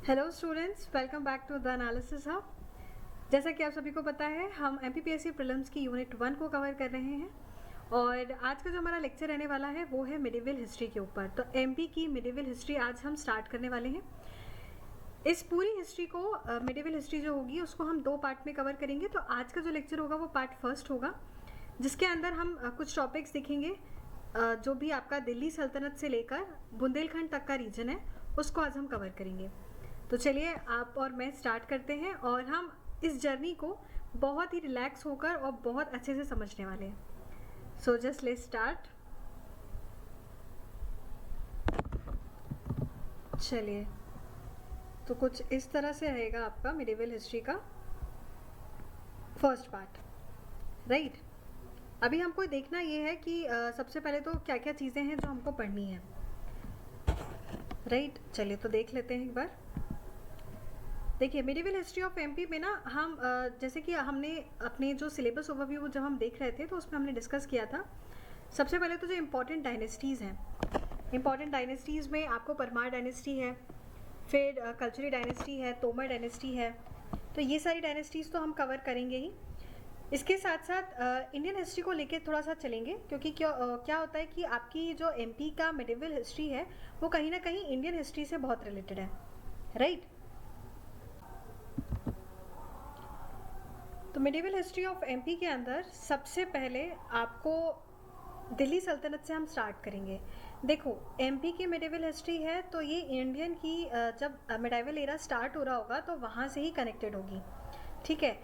Hello students, welcome back to the analysis hub. जैसा कि आप सभी को पता है, हम एमपीपीएससी प्रीलिम्स की यूनिट 1 को कवर कर रहे हैं और आज का जो हमारा लेक्चर रहने वाला है वो है मिडिवल हिस्ट्री के ऊपर। तो एमपी की मिडिवल हिस्ट्री आज हम स्टार्ट करने वाले हैं। इस पूरी हिस्ट्री को मिडिवल हिस्ट्री जो होगी उसको हम 2 पार्ट में कवर करेंगे। तो आज का जो लेक्चर होगा वो पार्ट फर्स्ट होगा, जिसके अंदर हम कुछ टॉपिक्स देखेंगे। जो भी आपका दिल्ली सल्तनत से लेकर बुंदेलखंड तक का रीजन है उसको आज हम कवर करेंगे। तो चलिए आप और मैं स्टार्ट करते हैं और हम इस जर्नी को बहुत ही रिलैक्स होकर और बहुत अच्छे से समझने वाले हैं। So just let's start. चलिए, तो कुछ इस तरह से रहेगा आपका मिडिवल हिस्ट्री का फर्स्ट पार्ट, राइट। अभी हमको देखना ये है कि सबसे पहले तो क्या क्या चीज़ें हैं जो हमको पढ़नी है, राइट। चलिए तो देख लेते हैं एक बार। देखिए, मिडिवल हिस्ट्री ऑफ एमपी में ना हम जैसे कि हमने अपने जो सिलेबस ओवरव्यू जब हम देख रहे थे तो उसमें हमने डिस्कस किया था। सबसे पहले तो जो इम्पॉर्टेंट डायनेस्टीज़ हैं, इम्पॉर्टेंट डायनेस्टीज़ में आपको परमार डायनेस्टी है, फिर कल्चरी डायनेस्टी है, तोमर डायनेस्टी है। तो ये सारी डायनेस्टीज़ तो हम कवर करेंगे ही। इसके साथ साथ इंडियन हिस्ट्री को लेके थोड़ा सा चलेंगे, क्योंकि क्या होता है कि आपकी जो एमपी का मिडिवल हिस्ट्री है वो कहीं ना कहीं इंडियन हिस्ट्री से बहुत रिलेटेड है, राइट। तो मिडिवल हिस्ट्री ऑफ एमपी के अंदर सबसे पहले आपको दिल्ली सल्तनत से हम स्टार्ट करेंगे। देखो, एमपी की मिडिवल हिस्ट्री है तो ये इंडियन की जब मिडाइवल एरा स्टार्ट हो रहा होगा तो वहाँ से ही कनेक्टेड होगी, ठीक है।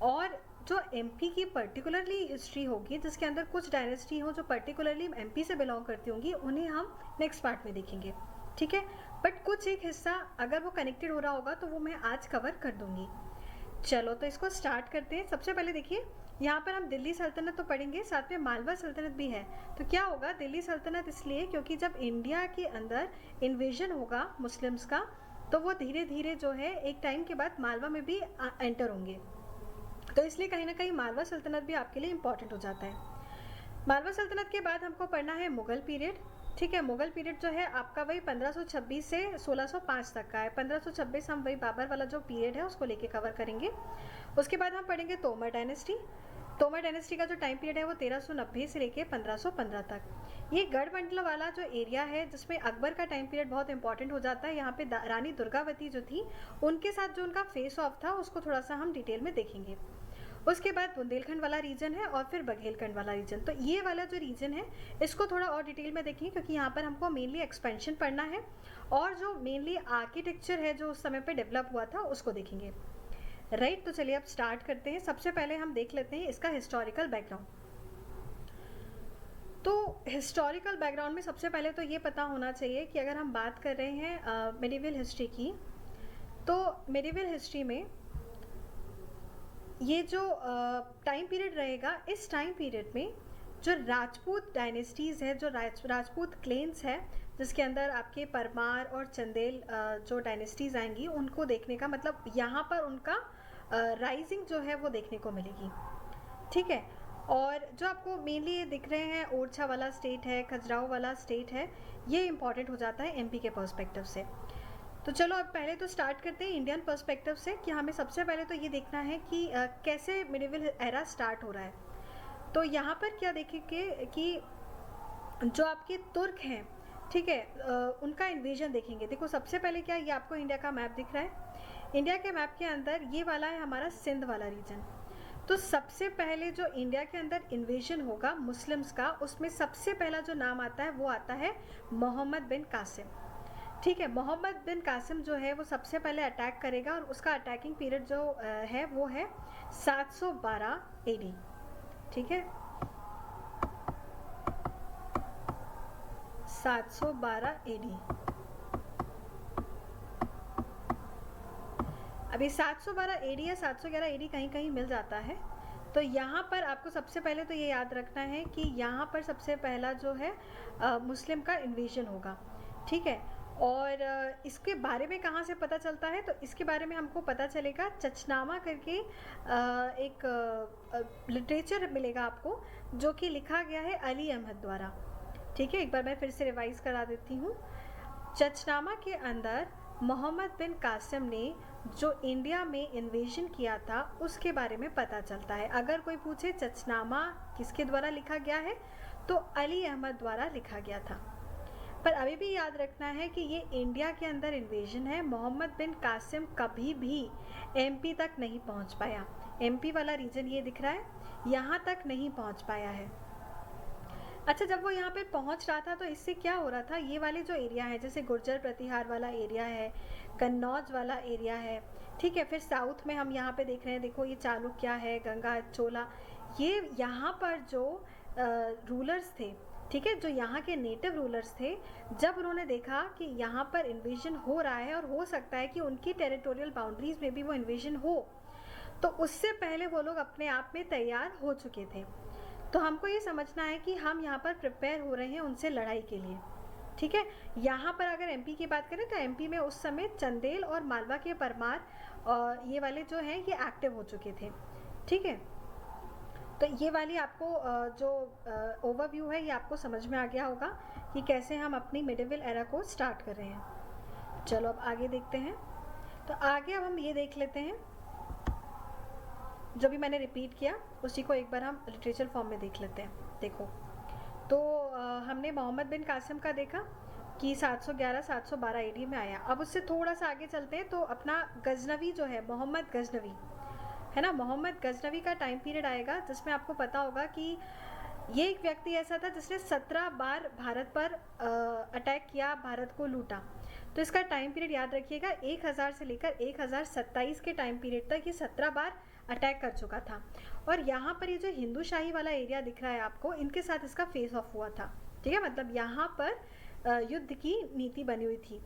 और जो एमपी की पर्टिकुलरली हिस्ट्री होगी जिसके अंदर कुछ डायनेस्टी हो जो पर्टिकुलरली एमपी से बिलोंग करती होंगी, उन्हें हम नेक्स्ट पार्ट में देखेंगे, ठीक है। बट कुछ एक हिस्सा अगर वो कनेक्टेड हो रहा होगा तो वो मैं आज कवर कर दूंगी। चलो तो इसको स्टार्ट करते हैं। सबसे पहले देखिए, यहाँ पर हम दिल्ली सल्तनत तो पढ़ेंगे, साथ में मालवा सल्तनत भी है। तो क्या होगा, दिल्ली सल्तनत इसलिए क्योंकि जब इंडिया के अंदर इन्वेजन होगा मुस्लिम्स का तो वो धीरे धीरे जो है एक टाइम के बाद मालवा में भी एंटर होंगे। तो इसलिए कहीं ना कहीं मालवा सल्तनत भी आपके लिए इम्पॉर्टेंट हो जाता है। मालवा सल्तनत के बाद हमको पढ़ना है मुगल पीरियड, ठीक है। मुगल पीरियड जो है आपका वही 1526 से 1605 तक का है। 1526 हम वही बाबर वाला जो पीरियड है उसको लेके कवर करेंगे। उसके बाद हम पढ़ेंगे तोमर डायनेस्टी। तोमर डायनेस्टी का जो टाइम पीरियड है वो 1390 से लेके 1515 तक। ये गढ़मंडल वाला जो एरिया है जिसमें अकबर का टाइम पीरियड बहुत इंपॉर्टेंट हो जाता है। यहाँ पे रानी दुर्गावती जो थी उनके साथ जो उनका फेस ऑफ था उसको थोड़ा सा हम डिटेल में देखेंगे। उसके बाद बुंदेलखंड वाला रीजन है और फिर बघेलखंड वाला रीजन। तो ये वाला जो रीजन है इसको थोड़ा और डिटेल में देखेंगे, क्योंकि यहाँ पर हमको मेनली एक्सपेंशन पढ़ना है और जो मेनली आर्किटेक्चर है जो उस समय पे डेवलप हुआ था उसको देखेंगे, राइट। तो चलिए अब स्टार्ट करते हैं। सबसे पहले हम देख लेते हैं इसका हिस्टोरिकल बैकग्राउंड। तो हिस्टोरिकल बैकग्राउंड में सबसे पहले तो ये पता होना चाहिए कि अगर हम बात कर रहे हैं मिडिवल हिस्ट्री की, तो मिडिवल हिस्ट्री में ये जो टाइम पीरियड रहेगा, इस टाइम पीरियड में जो राजपूत डायनेस्टीज़ है, जो राजपूत क्लेन्स है, जिसके अंदर आपके परमार और चंदेल जो डायनेस्टीज़ आएंगी उनको देखने का मतलब यहाँ पर उनका राइजिंग जो है वो देखने को मिलेगी, ठीक है। और जो आपको मेनली ये दिख रहे हैं ओरछा वाला स्टेट है, खजुराहो वाला स्टेट है, ये इंपॉर्टेंट हो जाता है एमपी के पर्सपेक्टिव से। तो चलो अब पहले तो स्टार्ट करते हैं इंडियन पर्सपेक्टिव से कि हमें सबसे पहले तो ये देखना है कि कैसे मिडिवल एरा स्टार्ट हो रहा है। तो यहाँ पर क्या देखेंगे कि जो आपके तुर्क हैं, ठीक है, उनका इन्वेजन देखेंगे। देखो सबसे पहले क्या, ये आपको इंडिया का मैप दिख रहा है। इंडिया के मैप के अंदर ये वाला है हमारा सिंध वाला रीजन। तो सबसे पहले जो इंडिया के अंदर इन्वेजन होगा मुस्लिम्स का, उसमें सबसे पहला जो नाम आता है वो आता है मोहम्मद बिन कासिम, ठीक है। मोहम्मद बिन कासिम जो है वो सबसे पहले अटैक करेगा और उसका अटैकिंग पीरियड जो है वो है 712 एडी, ठीक है, 712 एडी। अभी 712 एडी या 711 एडी कहीं कहीं मिल जाता है। तो यहाँ पर आपको सबसे पहले तो ये याद रखना है कि यहाँ पर सबसे पहला जो है मुस्लिम का इन्वेजन होगा, ठीक है। और इसके बारे में कहाँ से पता चलता है, तो इसके बारे में हमको पता चलेगा चचनामा करके एक लिटरेचर मिलेगा आपको जो कि लिखा गया है अली अहमद द्वारा, ठीक है। एक बार मैं फिर से रिवाइज करा देती हूँ। चचनामा के अंदर मोहम्मद बिन कासिम ने जो इंडिया में इन्वेजन किया था उसके बारे में पता चलता है। अगर कोई पूछे चचनामा किसके द्वारा लिखा गया है, तो अली अहमद द्वारा लिखा गया था। पर अभी भी याद रखना है कि ये इंडिया के अंदर इन्वेजन है। मोहम्मद बिन कासिम कभी भी एमपी तक नहीं पहुंच पाया। एमपी वाला रीजन ये दिख रहा है, यहाँ तक नहीं पहुंच पाया है। अच्छा, जब वो यहाँ पे पहुंच रहा था तो इससे क्या हो रहा था, ये वाले जो एरिया है जैसे गुर्जर प्रतिहार वाला एरिया है, कन्नौज वाला एरिया है, ठीक है, फिर साउथ में हम यहाँ पे देख रहे हैं, देखो ये चालुक्य है, गंगा चोला, ये यहाँ पर जो रूलर्स थे, ठीक है, जो यहाँ के नेटिव रूलर्स थे, जब उन्होंने देखा कि यहाँ पर इन्वेजन हो रहा है और हो सकता है कि उनकी टेरिटोरियल बाउंड्रीज में भी वो इन्वेजन हो, तो उससे पहले वो लोग अपने आप में तैयार हो चुके थे। तो हमको ये समझना है कि हम यहाँ पर प्रिपेयर हो रहे हैं उनसे लड़ाई के लिए, ठीक है। यहाँ पर अगर एमपी की बात करें तो एमपी में उस समय चंदेल और मालवा के परमार ये वाले जो हैं ये एक्टिव हो चुके थे, ठीक है। तो ये वाली आपको जो ओवरव्यू है ये आपको समझ में आ गया होगा कि कैसे हम अपनी मिडिवल एरा को स्टार्ट कर रहे हैं। चलो अब आगे देखते हैं। तो आगे अब हम ये देख लेते हैं, जो भी मैंने रिपीट किया उसी को एक बार हम लिटरेचर फॉर्म में देख लेते हैं। देखो, तो हमने मोहम्मद बिन कासिम का देखा कि 711-712 एडी में आया। अब उससे थोड़ा सा आगे चलते हैं तो अपना गजनवी जो है, मोहम्मद गजनवी है ना, मोहम्मद गजनवी का टाइम पीरियड आएगा जिसमें आपको पता होगा कि ये एक व्यक्ति ऐसा था जिसने 17 बार भारत पर अटैक किया, भारत को लूटा। तो इसका टाइम पीरियड याद रखिएगा, 1000 से लेकर 1027 के टाइम पीरियड तक ये 17 बार अटैक कर चुका था। और यहाँ पर ये जो हिंदू शाही वाला एरिया दिख रहा है आपको, इनके साथ इसका फेस ऑफ हुआ था, ठीक है, मतलब यहाँ पर युद्ध की नीति बनी हुई थी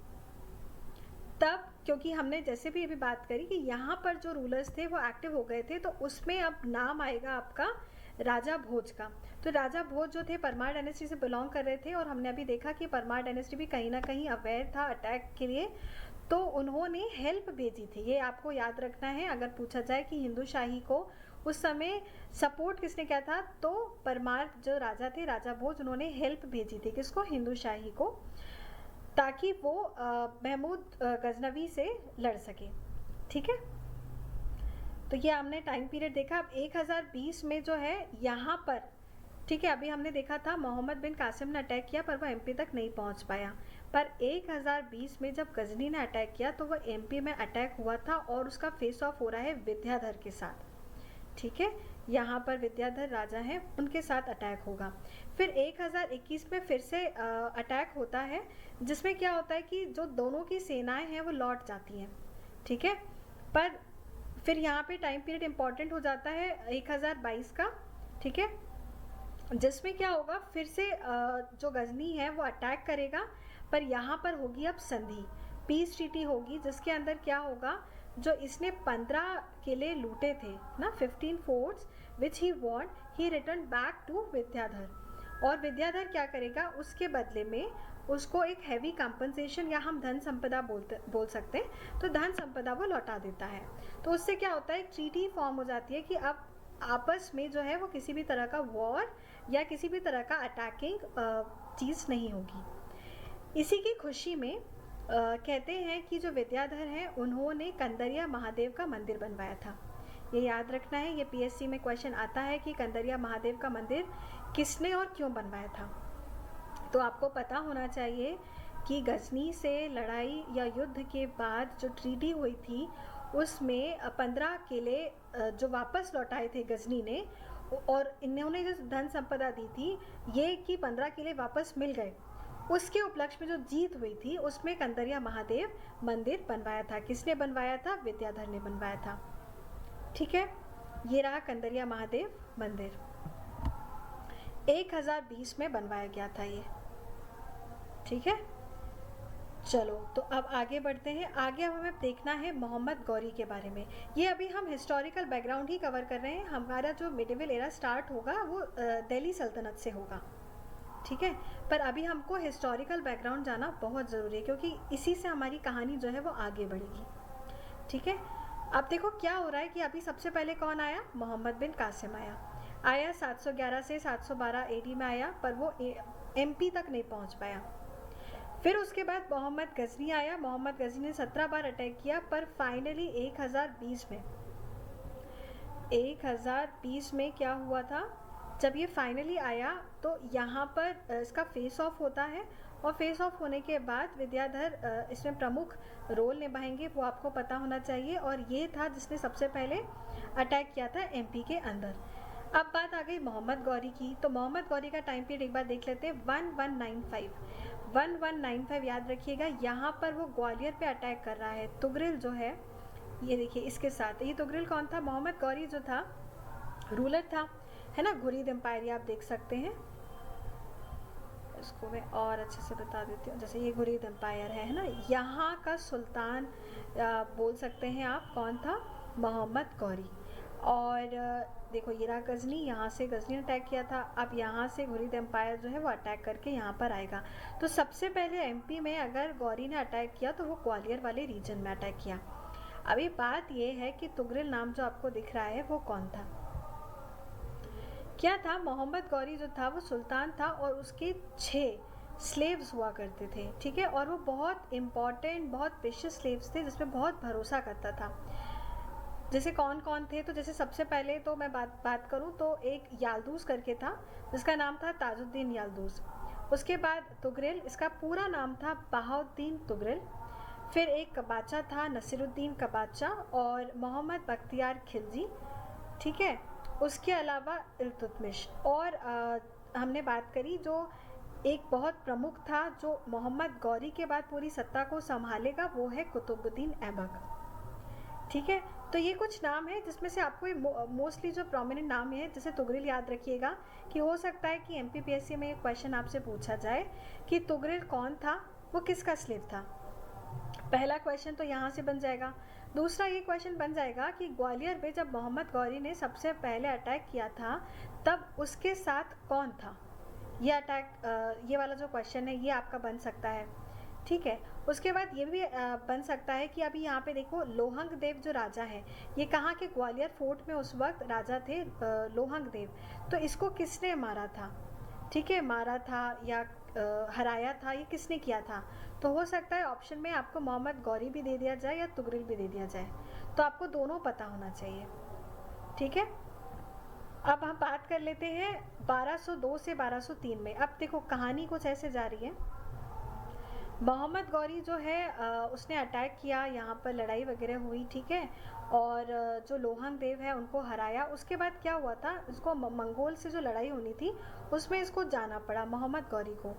तब, क्योंकि हमने जैसे भी अभी बात करी कि यहाँ पर जो रूलर्स थे वो एक्टिव हो गए थे, तो उसमें अब नाम आएगा आपका राजा भोज का। तो राजा भोज जो थे परमार डायनेस्टी से बिलोंग कर रहे थे, और हमने अभी देखा कि परमार डायनेस्टी भी कहीं ना कहीं अवेयर था अटैक के लिए, तो उन्होंने हेल्प भेजी थी। ये आपको याद रखना है अगर पूछा जाए कि हिंदू शाही को उस समय सपोर्ट किसने किया था, तो परमार जो राजा थे, राजा भोज, उन्होंने हेल्प भेजी थी किसको, हिंदू शाही को, ताकि वो महमूद गजनवी से लड़ सके, ठीक है। तो ये हमने टाइम पीरियड देखा। अब 1020 में जो है यहाँ पर, ठीक है, अभी हमने देखा था मोहम्मद बिन कासिम ने अटैक किया पर वो एमपी तक नहीं पहुँच पाया, पर 1020 में जब गजनी ने अटैक किया तो वो एमपी में अटैक हुआ था और उसका फेस ऑफ हो रहा है विद्याधर के साथ, ठीक है। यहाँ पर विद्याधर राजा हैं, उनके साथ अटैक होगा। फिर 1021 में फिर से अटैक होता है, जिसमें क्या होता है कि जो दोनों की सेनाएं हैं वो लौट जाती हैं, ठीक है। पर फिर यहाँ पे टाइम पीरियड इंपॉर्टेंट हो जाता है 1022 का, ठीक है, जिसमें क्या होगा, फिर से जो गजनी है वो अटैक करेगा, पर यहाँ पर होगी अब संधि, पीस ट्रीटी होगी, जिसके अंदर क्या होगा, जो इसने 15 किले लूटे थे ना, 15 forts which he won, he return back to Vidyadhar, और विद्याधर क्या करेगा, उसके बदले में उसको एक हैवी कंपनसेशन या हम धन संपदा बोल सकते हैं, तो धन संपदा वो लौटा देता है। तो उससे क्या होता है, एक ट्रीटी फॉर्म हो जाती है कि अब आपस में जो है वो किसी भी तरह का वॉर या किसी भी तरह का अटैकिंग चीज़ नहीं होगी। इसी की खुशी में कहते हैं कि जो विद्याधर हैं उन्होंने कंदरिया महादेव का मंदिर बनवाया था। ये याद रखना है, ये पीएससी में क्वेश्चन आता है कि कंदरिया महादेव का मंदिर किसने और क्यों बनवाया था। तो आपको पता होना चाहिए कि गजनी से लड़ाई या युद्ध के बाद जो ट्रीटी हुई थी उसमें 15 किले जो वापस लौटाए थे गजनी ने, और इन्होंने जो धन संपदा दी थी ये कि 15 किले वापस मिल गए, उसके उपलक्ष्य में जो जीत हुई थी उसमें कंदरिया महादेव मंदिर बनवाया था। किसने बनवाया था, विद्याधर ने बनवाया था, ठीक है। ये रहा कंदरिया महादेव मंदिर, 1020 में बनवाया गया था ये, ठीक है। चलो तो अब आगे बढ़ते हैं। आगे अब हमें देखना है मोहम्मद गौरी के बारे में। ये अभी हम हिस्टोरिकल बैकग्राउंड ही कवर कर रहे हैं। हमारा जो मिडिवल एरा स्टार्ट होगा वो दिल्ली सल्तनत से होगा, ठीक है, पर अभी हमको हिस्टोरिकल बैकग्राउंड जाना बहुत ज़रूरी है क्योंकि इसी से हमारी कहानी जो है वो आगे बढ़ेगी, ठीक है। अब देखो क्या हो रहा है कि अभी सबसे पहले कौन आया, मोहम्मद बिन कासिम आया 711 से 712 एडी में आया, पर वो एमपी तक नहीं पहुंच पाया। फिर उसके बाद मोहम्मद गजनी आया। मोहम्मद गजनी ने 17 बार अटैक किया, पर फाइनली 1020 में क्या हुआ था, जब ये फाइनली आया तो यहाँ पर इसका फेस ऑफ होता है, और फेस ऑफ होने के बाद विद्याधर इसमें प्रमुख रोल निभाएंगे, वो आपको पता होना चाहिए। और ये था जिसने सबसे पहले अटैक किया था एमपी के अंदर। अब बात आ गई मोहम्मद गौरी की, तो मोहम्मद गौरी का टाइम पीरियड एक बार देख लेते हैं। 1195 याद रखिएगा। यहाँ पर वो ग्वालियर पे अटैक कर रहा है। तुगरिल जो है, ये देखिए इसके साथ, ये तुगरिल कौन था, मोहम्मद गौरी जो था रूलर था, है ना, घुरीद एम्पायर, ये आप देख सकते हैं। इसको मैं और अच्छे से बता देती हूँ। जैसे ये घुरीद एम्पायर है ना, यहाँ का सुल्तान बोल सकते हैं आप, कौन था, मोहम्मद गौरी। और देखो ये रहा गजनी, यहाँ से गजनी ने अटैक किया था। अब यहाँ से घुरीद एम्पायर जो है वो अटैक करके यहाँ पर आएगा। तो सबसे पहले एमपी में अगर गौरी ने अटैक किया तो वो ग्वालियर वाले रीजन में अटैक किया। अभी बात ये है कि तुगरिल नाम जो आपको दिख रहा है वो कौन था, क्या था। मोहम्मद गौरी जो था वो सुल्तान था, और उसके 6 स्लेव्स हुआ करते थे, ठीक है। और वो बहुत इम्पॉर्टेंट, बहुत प्रेशियस स्लेव्स थे, जिसमें बहुत भरोसा करता था। जैसे कौन कौन थे, तो जैसे सबसे पहले तो मैं बात करूं तो एक याल्दूस करके था, जिसका नाम था ताजुद्दीन याल्दूस। उसके बाद तुगरिल, इसका पूरा नाम था बहाउद्दीन तुगरिल। फिर एक कबाचा था, नसीरुद्दीन कबाचा, और मोहम्मद बख्तियार खिलजी, ठीक है। उसके अलावा इल्तुतमिश, और हमने बात करी जो एक बहुत प्रमुख था जो मोहम्मद गौरी के बाद पूरी सत्ता को संभालेगा, वो है कुतुबुद्दीन ऐबक, ठीक है। तो ये कुछ नाम है जिसमें से आपको मोस्टली जो प्रोमिनेंट नाम है, जैसे तुगरिल याद रखिएगा, कि हो सकता है कि एमपीपीएससी में एक क्वेश्चन आपसे पूछा जाए कि तुगरिल कौन था, वो किसका स्लेव था। पहला क्वेश्चन तो यहाँ से बन जाएगा। दूसरा ये क्वेश्चन बन जाएगा कि ग्वालियर में जब मोहम्मद गौरी ने सबसे पहले अटैक किया था तब उसके साथ कौन था। ये अटैक, ये वाला जो क्वेश्चन है ये आपका बन सकता है, ठीक है। उसके बाद ये भी बन सकता है कि अभी यहाँ पे देखो लोहंग देव जो राजा है, ये कहाँ के, ग्वालियर फोर्ट में उस वक्त राजा थे लोहंग देव। तो इसको किसने मारा था, ठीक है, मारा था या हराया था, ये किसने किया था। तो हो सकता है ऑप्शन में आपको मोहम्मद गौरी भी दे दिया जाए या तुगरिल भी दे दिया जाए, तो आपको दोनों पता होना चाहिए, ठीक है। अब हम बात कर लेते हैं 1202 से 1203 में। अब देखो कहानी कुछ ऐसे जा रही है। मोहम्मद गौरी जो है उसने अटैक किया, यहाँ पर लड़ाई वगैरह हुई, ठीक है, और जो लोहंग देव है उनको हराया। उसके बाद क्या हुआ था, इसको मंगोल से जो लड़ाई होनी थी उसमें इसको जाना पड़ा मोहम्मद गौरी को।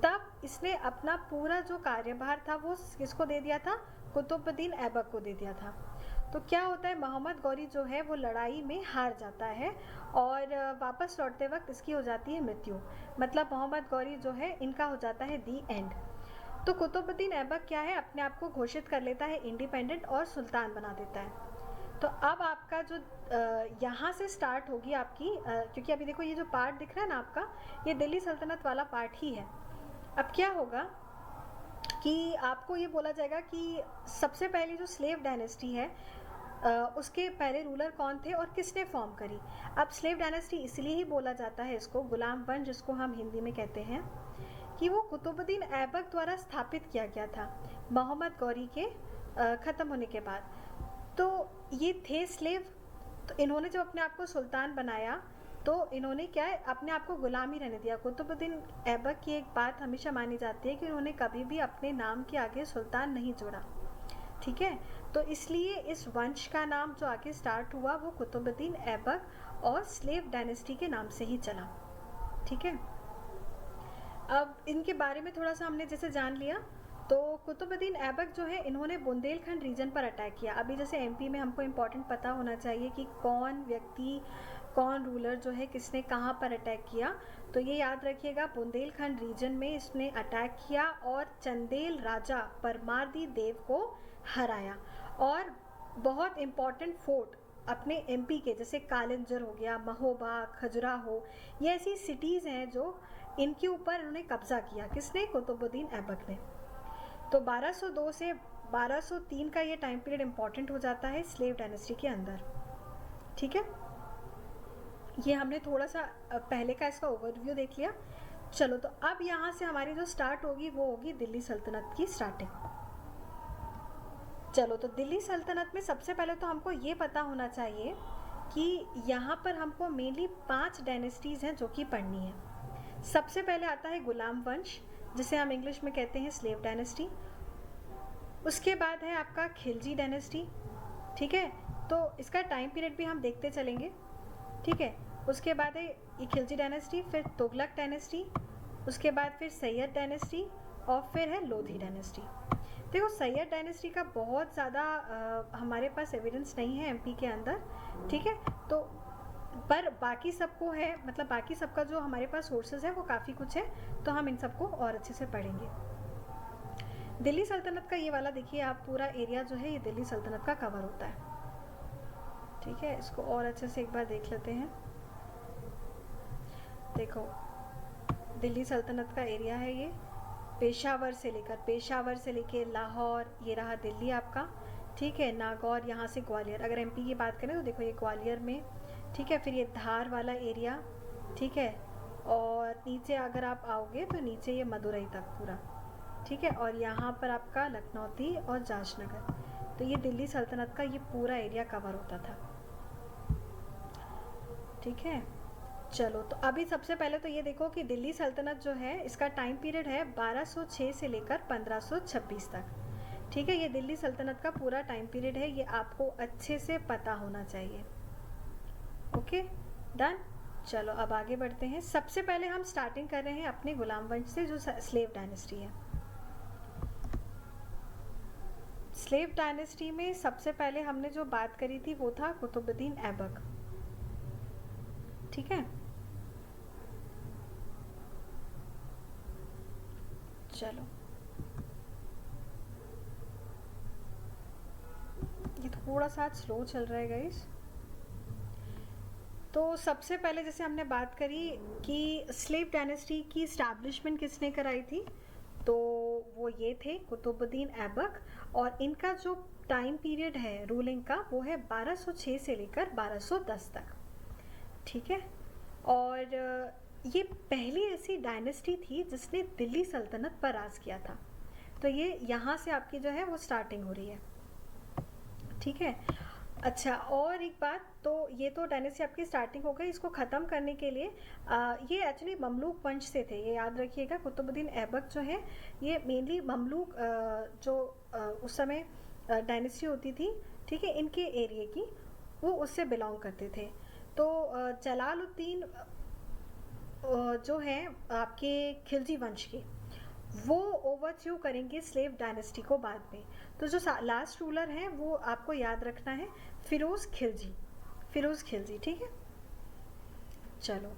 तब इसने अपना पूरा जो कार्यभार था वो किसको दे दिया था, कुतुबुद्दीन ऐबक को दे दिया था। तो क्या होता है, मोहम्मद गौरी जो है वो लड़ाई में हार जाता है, और वापस लौटते वक्त इसकी हो जाती है मृत्यु। मतलब मोहम्मद गौरी जो है इनका हो जाता है दी एंड। तो कुतुबुद्दीन ऐबक क्या है, अपने आप को घोषित कर लेता है इंडिपेंडेंट और सुल्तान बना देता है। तो अब आपका जो यहाँ से स्टार्ट होगी आपकी, क्योंकि अभी देखो ये जो पार्ट दिख रहा है ना आपका, ये दिल्ली सल्तनत वाला पार्ट ही है। अब क्या होगा कि आपको ये बोला जाएगा कि सबसे पहली जो स्लेव डायनेस्टी है उसके पहले रूलर कौन थे और किसने फॉर्म करी। अब स्लेव डायनेस्टी इसलिए ही बोला जाता है इसको, गुलाम वंश जिसको हम हिंदी में कहते हैं, कि वो कुतुबुद्दीन ऐबक द्वारा स्थापित किया गया था मोहम्मद गौरी के ख़त्म होने के बाद। तो ये थे स्लेव, तो इन्होंने जब अपने आप को सुल्तान बनाया तो इन्होंने क्या है, अपने आप को गुलाम ही रहने दिया। कुतुबुद्दीन ऐबक की एक बात हमेशा मानी जाती है कि उन्होंने कभी भी अपने नाम के आगे सुल्तान नहीं जोड़ा, ठीक है। तो इसलिए इस वंश का नाम जो आगे स्टार्ट हुआ वो कुतुबुद्दीन ऐबक और स्लेव डायनेस्टी के नाम से ही चला, ठीक है। अब इनके बारे में थोड़ा सा हमने जैसे जान लिया, तो कुतुबुद्दीन ऐबक जो है इन्होंने बुंदेलखंड रीजन पर अटैक किया। अभी जैसे एमपी में हमको इम्पोर्टेंट पता होना चाहिए कि कौन व्यक्ति, कौन रूलर जो है किसने कहाँ पर अटैक किया, तो ये याद रखिएगा, बुंदेलखंड रीजन में इसने अटैक किया और चंदेल राजा परमारदी देव को हराया। और बहुत इम्पॉर्टेंट फोर्ट अपने एमपी के, जैसे कालिंजर हो गया, महोबा, खजुराहो, ये ऐसी सिटीज़ हैं जो इनके ऊपर इन्होंने कब्जा किया। किसने, कुतुबुद्दीन ऐबक ने। तो 1202 से 1203 का ये टाइम पीरियड इम्पॉर्टेंट हो जाता है स्लेव डायनेस्टी के अंदर, ठीक है। ये हमने थोड़ा सा पहले का इसका ओवरव्यू देख लिया। चलो तो अब यहाँ से हमारी जो स्टार्ट होगी वो होगी दिल्ली सल्तनत की स्टार्टिंग। चलो तो दिल्ली सल्तनत में सबसे पहले तो हमको ये पता होना चाहिए कि यहाँ पर हमको मेनली 5 डायनेस्टीज़ हैं जो कि पढ़नी है। सबसे पहले आता है गुलाम वंश, जिसे हम इंग्लिश में कहते हैं स्लेव डायनेस्टी। उसके बाद है आपका खिलजी डायनेस्टी, ठीक है, तो इसका टाइम पीरियड भी हम देखते चलेंगे, ठीक है। उसके बाद है ये खिलजी डायनेस्टी, फिर तुगलक डायनेस्टी, उसके बाद फिर सैयद डायनेस्टी और फिर है लोधी डायनेस्टी। देखो सैयद डायनेस्टी का बहुत ज़्यादा हमारे पास एविडेंस नहीं है एमपी के अंदर, ठीक है, तो पर बाकी सबको है, मतलब बाकी सबका जो हमारे पास सोर्सेज है वो काफ़ी कुछ है, तो हम इन सबको और अच्छे से पढ़ेंगे। दिल्ली सल्तनत का ये वाला देखिए आप, पूरा एरिया जो है ये दिल्ली सल्तनत का कवर होता है, ठीक है। इसको और अच्छे से एक बार देख लेते हैं। देखो दिल्ली सल्तनत का एरिया है ये, पेशावर से लेकर लाहौर, ये रहा दिल्ली आपका, ठीक है, नागौर, यहाँ से ग्वालियर। अगर एमपी की बात करें तो देखो ये ग्वालियर में, ठीक है, फिर ये धार वाला एरिया, ठीक है, और नीचे अगर आप आओगे तो नीचे ये मदुरई तक पूरा, ठीक है, और यहाँ पर आपका लखनौती और जाजनगर। तो ये दिल्ली सल्तनत का ये पूरा एरिया कवर होता था, ठीक है। चलो तो अभी सबसे पहले तो ये देखो कि दिल्ली सल्तनत जो है इसका टाइम पीरियड है 1206 से लेकर 1526 तक, ठीक है। ये दिल्ली सल्तनत का पूरा टाइम पीरियड है, ये आपको अच्छे से पता होना चाहिए। Okay done. चलो अब आगे बढ़ते हैं। सबसे पहले हम स्टार्टिंग कर रहे हैं अपने गुलाम वंश से, जो स्लेव डायनेस्टी है। स्लेव डायनेस्टी में सबसे पहले हमने जो बात करी थी वो था कुतुबुद्दीन ऐबक, ठीक है। चलो ये थोड़ा सा स्लो चल रहा है गाइस। तो सबसे पहले जैसे हमने बात करी कि स्लेव डायनेस्टी की इस्टेब्लिशमेंट किसने कराई थी, तो वो ये थे कुतुबुद्दीन ऐबक, और इनका जो टाइम पीरियड है रूलिंग का वो है 1206 से लेकर 1210 तक, ठीक है। और ये पहली ऐसी डायनेस्टी थी जिसने दिल्ली सल्तनत पर राज किया था, तो ये यहाँ से आपकी जो है वो स्टार्टिंग हो रही है, ठीक है। अच्छा और एक बात, तो ये तो डायनेस्टी आपकी स्टार्टिंग हो गई। इसको ख़त्म करने के लिए ये एक्चुअली ममलूक वंश से थे, ये याद रखिएगा। कुतुबुद्दीन ऐबक जो है ये मेनली ममलूक जो उस समय डायनेस्टी होती थी, ठीक है, इनके एरिए की, वो उससे बिलोंग करते थे। तो जलालुद्दीन जो है आपके खिलजी वंश के, वो ओवरथ्रो करेंगे स्लेव डायनेस्टी को बाद में। तो जो लास्ट रूलर हैं वो आपको याद रखना है, फिरोज़ खिलजी, ठीक है। चलो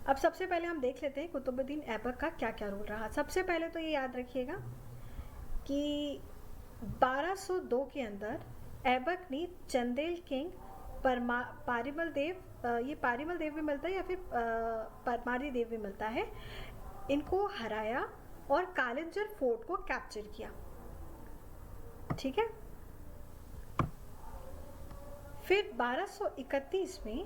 अब सबसे पहले हम देख लेते हैं कुतुबुद्दीन ऐबक का क्या क्या रोल रहा। सबसे पहले तो ये याद रखिएगा कि 1202 के अंदर ऐबक ने चंदेल किंग पारिमल देव, ये पारिमल देव भी मिलता है या फिर परमारी देव भी मिलता है, इनको हराया और कालिंजर फोर्ट को कैप्चर किया, ठीक है। फिर 1231 में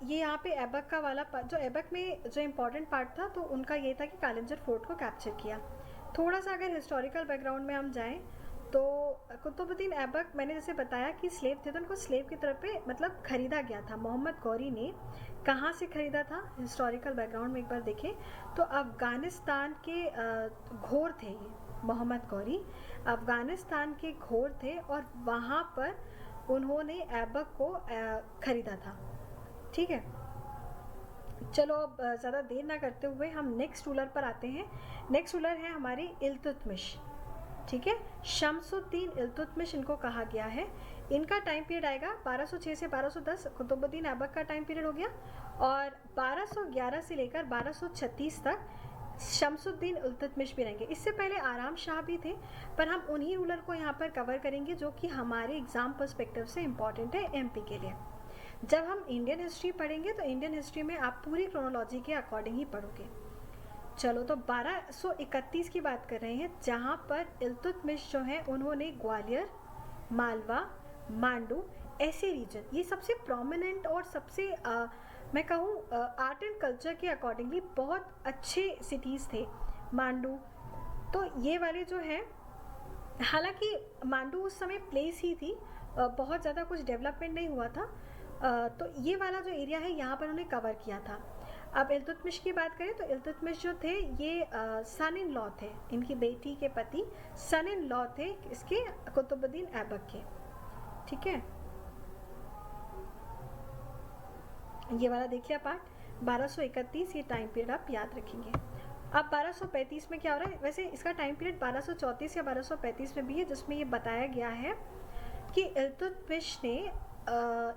ये यहाँ पे ऐबक का वाला जो ऐबक में जो इम्पोर्टेंट पार्ट था, तो उनका ये था कि कालिंजर फोर्ट को कैप्चर किया। थोड़ा सा अगर हिस्टोरिकल बैकग्राउंड में हम जाएं तो कुतुबुद्दीन ऐबक, मैंने जैसे बताया कि स्लेव थे, तो उनको स्लेव की तरफ पे मतलब खरीदा गया था। मोहम्मद गौरी ने कहाँ से खरीदा था, हिस्टोरिकल बैकग्राउंड में एक बार देखें तो अफ़गानिस्तान के घोर थे ये मोहम्मद गौरी, अफ़गानिस्तान के घोर थे, और वहाँ पर उन्होंने ऐबक को खरीदा था, ठीक है। चलो अब ज़्यादा देर ना करते हुए हम नेक्स्ट रूलर पर आते हैं। नेक्स्ट रूलर है हमारे इल्तुतमिश, ठीक है, शम्सुद्दीन इल्तुतमिश इनको कहा गया है। इनका टाइम पीरियड आएगा 1206 से 1210, कुतुबुद्दीन ऐबक का टाइम पीरियड हो गया, और 1211 से लेकर 1236 तक शम्सुद्दीन इल्तुतमिश भी रहेंगे। इससे पहले आराम शाह भी थे, पर हम उन्हीं रूलर को यहाँ पर कवर करेंगे जो कि हमारे एग्जाम पर्सपेक्टिव से इम्पॉर्टेंट है एमपी के लिए। जब हम इंडियन हिस्ट्री पढ़ेंगे तो इंडियन हिस्ट्री में आप पूरी क्रोनोलॉजी के अकॉर्डिंग ही पढ़ोगे। चलो तो 1231 की बात कर रहे हैं, जहाँ पर इल्तुतमिश जो है उन्होंने ग्वालियर, मालवा, मांडू ऐसे रीजन, ये सबसे प्रोमिनेंट और सबसे मैं कहूँ आर्ट एंड कल्चर के अकॉर्डिंगली बहुत अच्छे सिटीज़ थे मांडू। तो ये वाले जो है, हालांकि मांडू उस समय प्लेस ही थी, बहुत ज़्यादा कुछ डेवलपमेंट नहीं हुआ था। तो ये वाला जो एरिया है यहाँ पर उन्होंने कवर किया था। अब इल्तुतमिश की बात करें तो इल्तुतमिश जो थे ये सन इन लॉ थे, इनकी बेटी के पति सन इन लॉ थे इसके कुतुबुद्दीन ऐबक के। ठीक है, ये वाला देख लिया पार्ट। 1231 ये टाइम पीरियड आप याद रखेंगे। अब 1235 में क्या हो रहा है, वैसे इसका टाइम पीरियड 1234 या 1235 में भी है, जिसमें ये बताया गया है कि इल्तुतमिश ने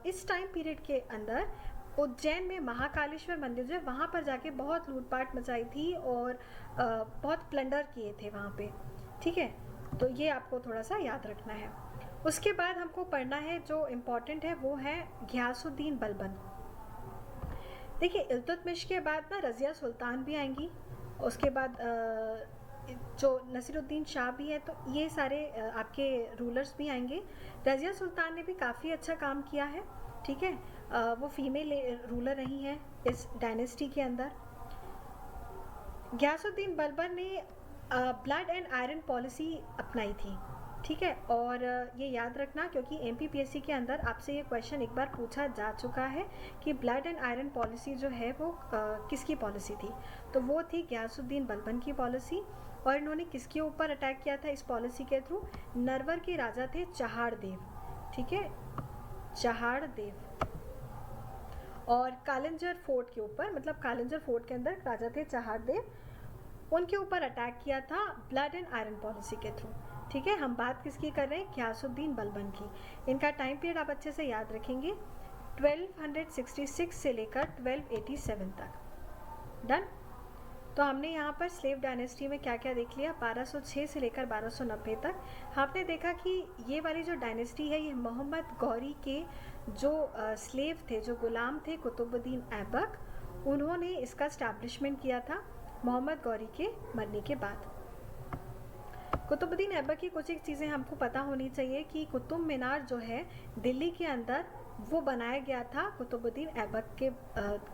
इस टाइम पीरियड के अंदर उज्जैन में महाकालेश्वर मंदिर जो है वहाँ पर जाके बहुत लूटपाट मचाई थी और बहुत प्लंडर किए थे वहाँ पे। ठीक है, तो ये आपको थोड़ा सा याद रखना है। उसके बाद हमको पढ़ना है जो इम्पोर्टेंट है वो है घियासुद्दीन बलबन। देखिए इल्तुतमिश के बाद ना रज़िया सुल्तान भी आएंगी, उसके बाद जो नसीरुद्दीन शाह भी है, तो ये सारे आपके रूलर्स भी आएंगे। रज़िया सुल्तान ने भी काफ़ी अच्छा काम किया है। ठीक है, वो फीमेल रूलर रही हैं इस डायनेस्टी के अंदर। घियासुद्दीन बलबन ने ब्लड एंड आयरन पॉलिसी अपनाई थी। ठीक है, और ये याद रखना क्योंकि MPPSC के अंदर आपसे ये क्वेश्चन एक बार पूछा जा चुका है कि ब्लड एंड आयरन पॉलिसी जो है वो किसकी पॉलिसी थी, तो वो थी घियासुद्दीन बलबन की पॉलिसी। और इन्होंने किसके ऊपर अटैक किया था इस पॉलिसी के थ्रू? नरवर के राजा थे चहाड़ देव। ठीक है, चहाड़ देव, और कालिंजर फोर्ट के ऊपर, मतलब कालिंजर फोर्ट के अंदर राजा थे चहाड़ देव, उनके ऊपर अटैक किया था ब्लड एंड आयरन पॉलिसी के थ्रू। ठीक है, हम बात किसकी कर रहे हैं? घियासुद्दीन बलबन की। इनका टाइम पीरियड आप अच्छे से याद रखेंगे, 1266 से लेकर 1287 तक। डन। तो हमने यहाँ पर स्लेव डायनेस्टी में क्या क्या देख लिया, 1206 से लेकर 1290 तक। आपने देखा कि ये वाली जो डायनेस्टी है ये मोहम्मद गौरी के जो स्लेव थे, जो गुलाम थे कुतुबुद्दीन ऐबक, उन्होंने इसका स्टैब्लिशमेंट किया था मोहम्मद गौरी के मरने के बाद। कुतुबुद्दीन ऐबक की कुछ एक चीज़ें हमको पता होनी चाहिए कि कुतुब मीनार जो है दिल्ली के अंदर वो बनाया गया था कुतुबुद्दीन ऐबक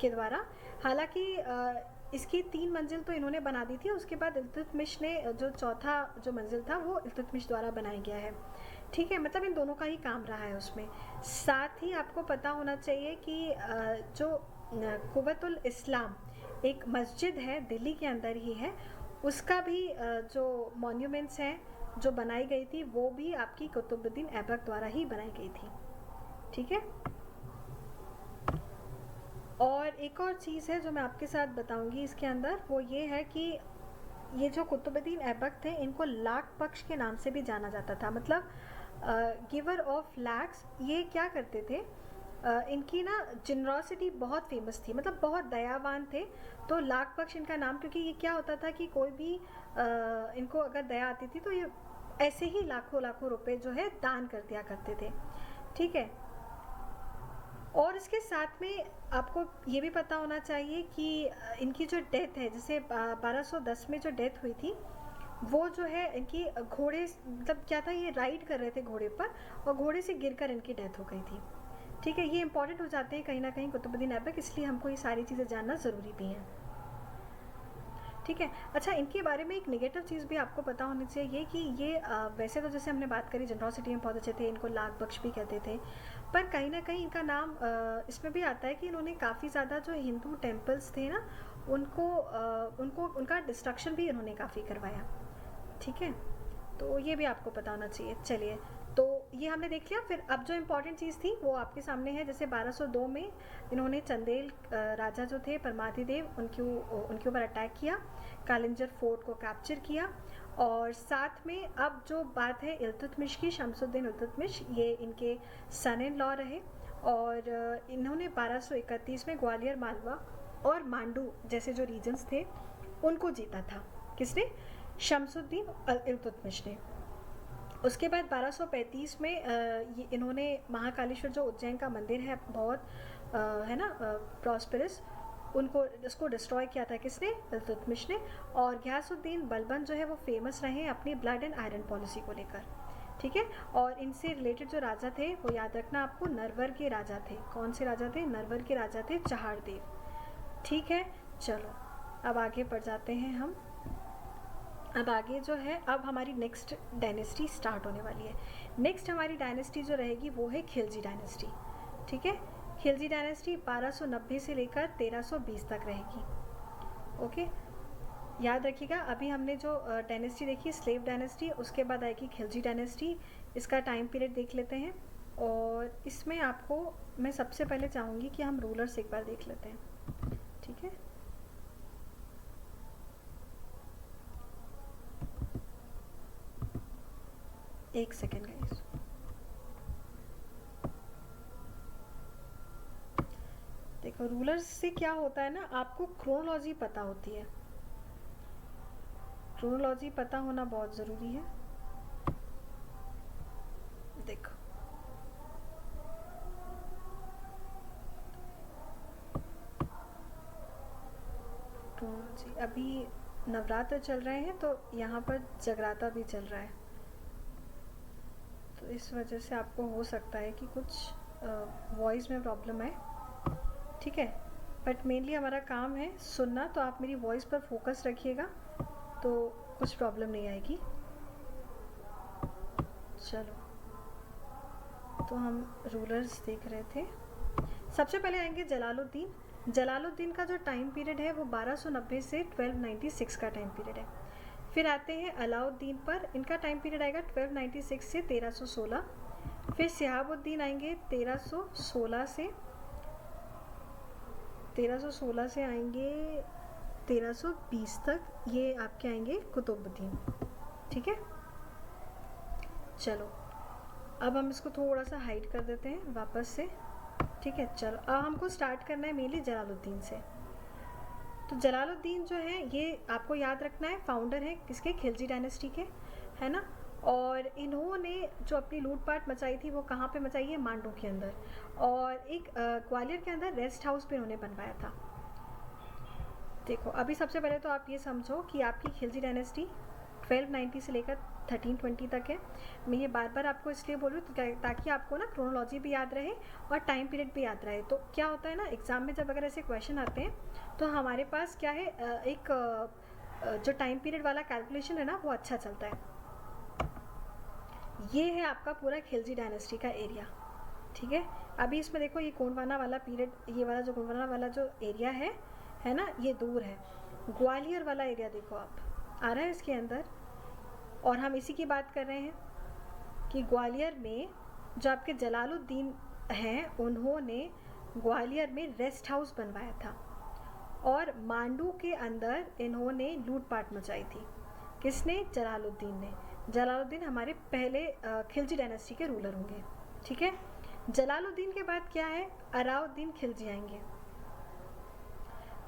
के द्वारा। हालांकि इसकी 3 मंजिल तो इन्होंने बना दी थी, उसके बाद इल्तुतमिश ने जो चौथा जो मंजिल था वो इल्तुतमिश द्वारा बनाया गया है। ठीक है, मतलब इन दोनों का ही काम रहा है उसमें। साथ ही आपको पता होना चाहिए कि जो कुव्वतुल इस्लाम एक मस्जिद है दिल्ली के अंदर ही है, उसका भी जो मॉन्यूमेंट्स हैं जो बनाई गई थी वो भी आपकी कुतुबुद्दीन ऐबक द्वारा ही बनाई गई थी। ठीक है, और एक और चीज़ है जो मैं आपके साथ बताऊंगी इसके अंदर, वो ये है कि ये जो कुतुबुद्दीन ऐबक थे इनको लाख बख्श के नाम से भी जाना जाता था, मतलब गिवर ऑफ लैक्स। ये क्या करते थे, इनकी ना जनरॉसिटी बहुत फेमस थी, मतलब बहुत दयावान थे, तो लाख बख्श इनका नाम। क्योंकि ये क्या होता था कि कोई भी इनको अगर दया आती थी तो ये ऐसे ही लाखों लाखों रुपए जो है दान कर दिया करते थे। ठीक है, और इसके साथ में आपको ये भी पता होना चाहिए कि इनकी जो डेथ है, जैसे 1210 में जो डेथ हुई थी वो जो है इनकी घोड़े, मतलब क्या था, ये राइड कर रहे थे घोड़े पर और घोड़े से गिरकर इनकी डेथ हो गई थी। ठीक है, ये इंपॉर्टेंट हो जाते हैं कहीं ना कहीं कुतुबुद्दीन ऐबक, इसलिए हमको ये सारी चीज़ें जानना ज़रूरी भी हैं। ठीक है, अच्छा इनके बारे में एक नेगेटिव चीज़ भी आपको पता होनी चाहिए कि ये वैसे तो जैसे हमने बात करी जनरॉसिटी में बहुत अच्छे थे, इनको लाख बख्श भी कहते थे, पर कहीं ना कहीं इनका नाम इसमें भी आता है कि इन्होंने काफ़ी ज़्यादा जो हिंदू टेम्पल्स थे ना उनको उनका डिस्ट्रक्शन भी इन्होंने काफ़ी करवाया। ठीक है, तो ये भी आपको पता होना चाहिए। चलिए, तो ये हमने देख लिया। फिर अब जो इम्पोर्टेंट चीज़ थी वो आपके सामने है, जैसे 1202 में इन्होंने चंदेल राजा जो थे परमाधी देव उनके ऊपर अटैक किया, कालिंजर फोर्ट को कैप्चर किया, और साथ में अब जो बात है इल्तुतमिश की, शमसुद्दीन इल्तुतमिश, ये इनके सन इन लॉ रहे, और इन्होंने 1231 में ग्वालियर, मालवा और मांडू जैसे जो रीजन्स थे उनको जीता था। किसने? शमसुद्दीन इल्तुतमिश ने। उसके बाद 1235 में ये इन्होंने महाकालेश्वर जो उज्जैन का मंदिर है बहुत है ना प्रॉस्पेरस, उसको डिस्ट्रॉय किया था। किसने? इल्तुतमिश ने। और घियासुद्दीन बलबन जो है वो फेमस रहे अपनी ब्लड एंड आयरन पॉलिसी को लेकर। ठीक है। और इनसे रिलेटेड जो राजा थे वो याद रखना आपको नरवर के राजा थे। कौन से राजा थे? नरवर के राजा थे चहारदेव। ठीक है, चलो अब आगे बढ़ जाते हैं हम। अब आगे जो है, अब हमारी नेक्स्ट डायनेस्टी स्टार्ट होने वाली है। नेक्स्ट हमारी डायनेस्टी जो रहेगी वो है खिलजी डायनेस्टी। ठीक है, खिलजी डायनेस्टी 1290 से लेकर 1320 तक रहेगी। ओके, याद रखिएगा अभी हमने जो डायनेस्टी देखी स्लेव डायनेस्टी, उसके बाद आएगी खिलजी डायनेस्टी। इसका टाइम पीरियड देख लेते हैं। और इसमें आपको मैं सबसे पहले चाहूँगी कि हम रूलर्स एक बार देख लेते हैं। ठीक है, एक सेकेंड गाइस। देखो रूलर्स से क्या होता है ना, आपको क्रोनोलॉजी पता होती है। क्रोनोलॉजी पता होना बहुत ज़रूरी है। देखो क्रोनोलॉजी, अभी नवरात्र चल रहे हैं तो यहाँ पर जगराता भी चल रहा है, तो इस वजह से आपको हो सकता है कि कुछ वॉइस में प्रॉब्लम है। ठीक है, बट मेनली हमारा काम है सुनना, तो आप मेरी वॉइस पर फोकस रखिएगा तो कुछ प्रॉब्लम नहीं आएगी। चलो, तो हम रूलर्स देख रहे थे। सबसे पहले आएंगे जलालुद्दीन। जलालुद्दीन का जो टाइम पीरियड है वो 1290 से 1296 का टाइम पीरियड है। फिर आते हैं अलाउद्दीन पर, इनका टाइम पीरियड आएगा 1296 से 1316। फिर सिहाबुद्दीन आएंगे 1316 से आएंगे 1320 तक, ये आपके आएंगे कुतुबुद्दीन। ठीक है, चलो अब हम इसको थोड़ा सा हाइड कर देते हैं वापस से। ठीक है, चलो अब हमको स्टार्ट करना है मेनली जलालुद्दीन से। तो जलालुद्दीन जो है ये आपको याद रखना है फाउंडर है किसके? खिलजी डायनेस्टी के, है ना। और इन्होंने जो अपनी लूटपाट मचाई थी वो कहाँ पे मचाई है? मांडू के अंदर। और एक ग्वालियर के अंदर रेस्ट हाउस पे उन्होंने बनवाया था। देखो अभी सबसे पहले तो आप ये समझो कि आपकी खिलजी डायनेस्टी 1290 से लेकर 1320 तक है। मैं ये बार बार आपको इसलिए बोल रही हूँ तो ताकि आपको ना क्रोनोलॉजी भी याद रहे और टाइम पीरियड भी याद रहे। तो क्या होता है ना, एग्ज़ाम में जब अगर ऐसे क्वेश्चन आते हैं तो हमारे पास क्या है, एक जो टाइम पीरियड वाला कैलकुलेशन है ना वो अच्छा चलता है। ये है आपका पूरा खिलजी डायनेस्टी का एरिया। ठीक है, अभी इसमें देखो ये गोंडवाना वाला पीरियड, ये वाला जो गोंडवाना वाला जो एरिया है ना, ये दूर है। ग्वालियर वाला एरिया देखो आप आ रहा है इसके अंदर। और हम इसी की बात कर रहे हैं कि ग्वालियर में जो आपके जलालुद्दीन हैं उन्होंने ग्वालियर में रेस्ट हाउस बनवाया था। और मांडू के अंदर इन्होंने लूटपाट मचाई थी। किसने? जलालुद्दीन ने। जलालुद्दीन हमारे पहले खिलजी डायनेस्टी के रूलर होंगे। ठीक है, जलालुद्दीन के बाद क्या है? अलाउद्दीन खिलजी आएंगे।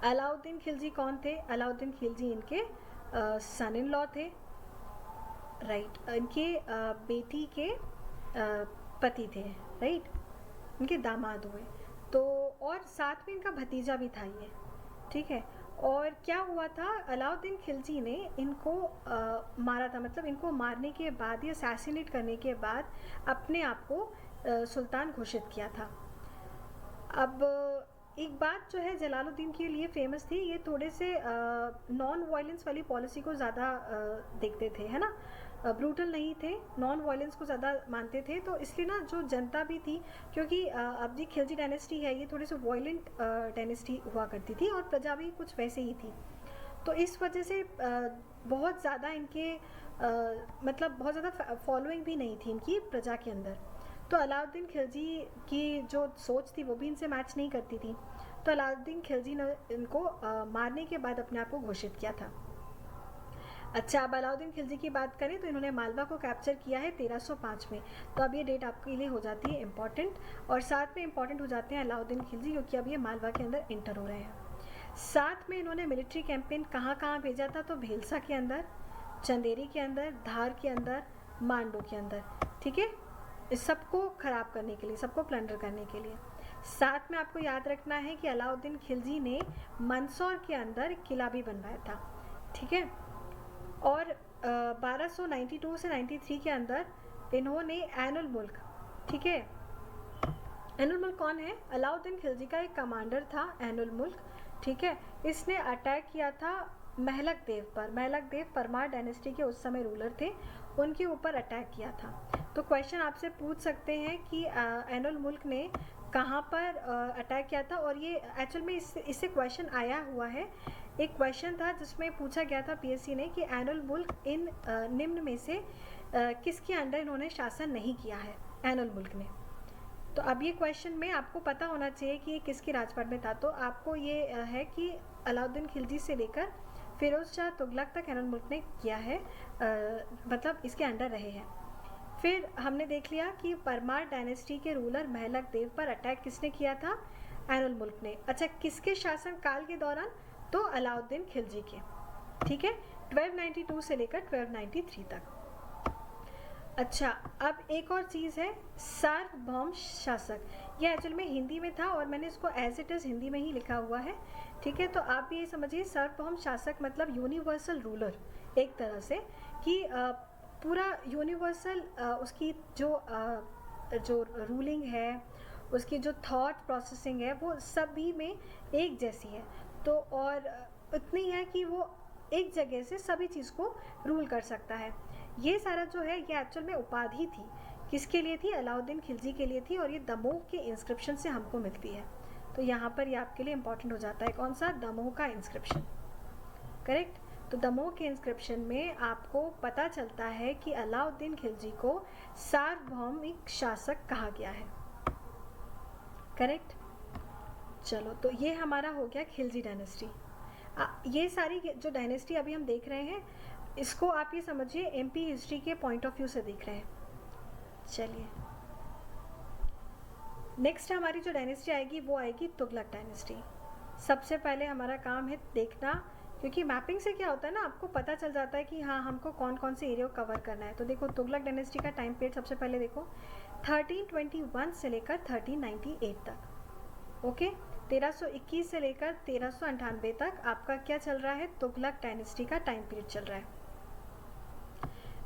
अलाउद्दीन खिलजी कौन थे? अलाउद्दीन खिलजी इनके सन इन लॉ थे, राइट। इनके बेटी के पति थे, राइट, इनके दामाद हुए। तो और साथ में इनका भतीजा भी था ये। ठीक है, और क्या हुआ था, अलाउद्दीन खिलजी ने इनको मारा था, मतलब इनको मारने के बाद या असैसिनेट करने के बाद अपने आप को सुल्तान घोषित किया था। अब एक बात जो है जलालुद्दीन के लिए फेमस थी, ये थोड़े से नॉन वायलेंस वाली पॉलिसी को ज़्यादा देखते थे, है ना। ब्रूटल नहीं थे, नॉन वायलेंस को ज़्यादा मानते थे। तो इसलिए ना जो जनता भी थी, क्योंकि अब जी खिलजी डायनेस्टी है ये थोड़ी सी वायलेंट डायनेस्टी हुआ करती थी और प्रजा भी कुछ वैसे ही थी। तो इस वजह से बहुत ज़्यादा इनके मतलब बहुत ज़्यादा फॉलोइंग भी नहीं थी इनकी प्रजा के अंदर। तो अलाउद्दीन खिलजी की जो सोच थी वो भी इनसे मैच नहीं करती थी। तो अलाउद्दीन खिलजी ने इनको मारने के बाद अपने आप को घोषित किया था। अच्छा, अब अलाउद्दीन खिलजी की बात करें तो इन्होंने मालवा को कैप्चर किया है 1305 में। तो अब ये डेट आपके लिए हो जाती है इम्पॉर्टेंट, और साथ में इम्पॉर्टेंट हो जाते हैं अलाउद्दीन खिलजी, क्योंकि अब ये मालवा के अंदर इंटर हो रहे हैं। साथ में इन्होंने मिलिट्री कैंपेन कहाँ कहाँ भेजा था? तो भेलसा के अंदर, चंदेरी के अंदर, धार के अंदर, मांडू के अंदर। ठीक है, इस सबको ख़राब करने के लिए, सबको प्लंडर करने के लिए। साथ में आपको याद रखना है कि अलाउद्दीन खिलजी ने मंदसौर के अंदर किला भी बनवाया था। ठीक है, और 1292 से 93 के अंदर इन्होंने एनुल मुल्क, ठीक है, एनुल मुल्क कौन है? अलाउद्दीन खिलजी का एक कमांडर था एनुल मुल्क, ठीक है। इसने अटैक किया था महलक देव पर। महलक देव परमार डायनेस्टी के उस समय रूलर थे, उनके ऊपर अटैक किया था। तो क्वेश्चन आपसे पूछ सकते हैं कि एनुल मुल्क ने कहाँ पर अटैक किया था, और ये एक्चुअल में इससे क्वेश्चन आया हुआ है। एक क्वेश्चन था जिसमें पूछा गया था पीएससी ने कि एनुल मुल्क इन निम्न में से किसके अंडर इन्होंने शासन नहीं किया है, एनुल मुल्क ने। तो अब ये क्वेश्चन में आपको पता होना चाहिए कि ये किसकी राजपाट में था। तो आपको ये है कि अलाउद्दीन खिलजी से लेकर फिरोज शाह तुगलक तक एनुल मुल्क ने किया है, मतलब इसके अंडर रहे हैं। फिर हमने देख लिया कि परमार डायनेस्टी के रूलर महलक देव पर अटैक किसने किया था? एनुल मुल्क ने। अच्छा, किसके शासन काल के दौरान? तो अलाउद्दीन खिलजी के, ठीक है, 1292 से लेकर 1293 तक। अच्छा, अब एक और चीज़ है सार्वभौम शासक। ये एक्चुअल में हिंदी में था और मैंने इसको एज इट इज़ हिंदी में ही लिखा हुआ है, ठीक है। तो आप भी ये समझिए सार्वभौम शासक मतलब यूनिवर्सल रूलर, एक तरह से कि पूरा यूनिवर्सल उसकी जो रूलिंग है, उसकी जो थॉट प्रोसेसिंग है, वो सभी में एक जैसी है। तो और इतनी है कि वो एक जगह से सभी चीज़ को रूल कर सकता है। ये सारा जो है ये एक्चुअल में उपाधि थी, किसके लिए थी? अलाउद्दीन खिलजी के लिए थी, और ये दमोह के इंस्क्रिप्शन से हमको मिलती है। तो यहाँ पर ये आपके लिए इंपॉर्टेंट हो जाता है। कौन सा? दमोह का इंस्क्रिप्शन, करेक्ट। तो दमोह के इंस्क्रिप्शन में आपको पता चलता है कि अलाउद्दीन खिलजी को सार्वभौमिक शासक कहा गया है, करेक्ट। चलो, तो ये हमारा हो गया खिलजी डायनेस्टी। ये सारी जो डायनेस्टी अभी हम देख रहे हैं, इसको आप ये समझिए एमपी हिस्ट्री के पॉइंट ऑफ व्यू से देख रहे हैं। चलिए, नेक्स्ट हमारी जो डायनेस्टी आएगी वो आएगी तुगलक डायनेस्टी। सबसे पहले हमारा काम है देखना, क्योंकि मैपिंग से क्या होता है ना, आपको पता चल जाता है कि हाँ हमको कौन कौन से एरिया को कवर करना है। तो देखो तुगलक डायनेस्टी का टाइम पीरियड सबसे पहले देखो 1321 से लेकर 1398 तक, ओके। 1321 से लेकर 1398 तक आपका क्या चल रहा है? तुगलक डायनेस्टी का टाइम पीरियड चल रहा है।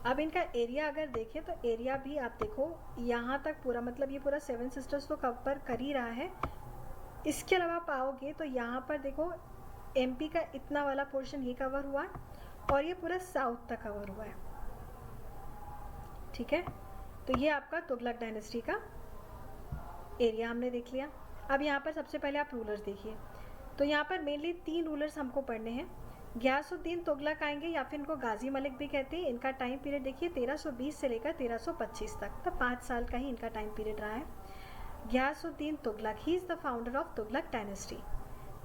अब इनका एरिया अगर देखें तो एरिया भी आप देखो यहाँ तक पूरा, मतलब ये पूरा 7 सिस्टर्स तो कवर कर ही रहा है। इसके अलावा पाओगे तो यहाँ पर देखो एमपी का इतना वाला पोर्शन ये कवर हुआ और ये पूरा साउथ तक कवर हुआ है, ठीक है। तो ये आपका तुगलक डायनेस्टी का एरिया हमने देख लिया। अब यहाँ पर सबसे पहले आप रूलर्स देखिए। तो यहाँ पर मेनली 3 रूलर्स हमको पढ़ने हैं। गयासुद्दीन तुगलक आएंगे, या फिर इनको गाजी मलिक भी कहते हैं। इनका टाइम पीरियड देखिए 1320 से लेकर 1325 तक, तो 5 साल का ही इनका टाइम पीरियड रहा है। Ghiyasuddin Tughlaq, he is the founder of Tughlaq dynasty.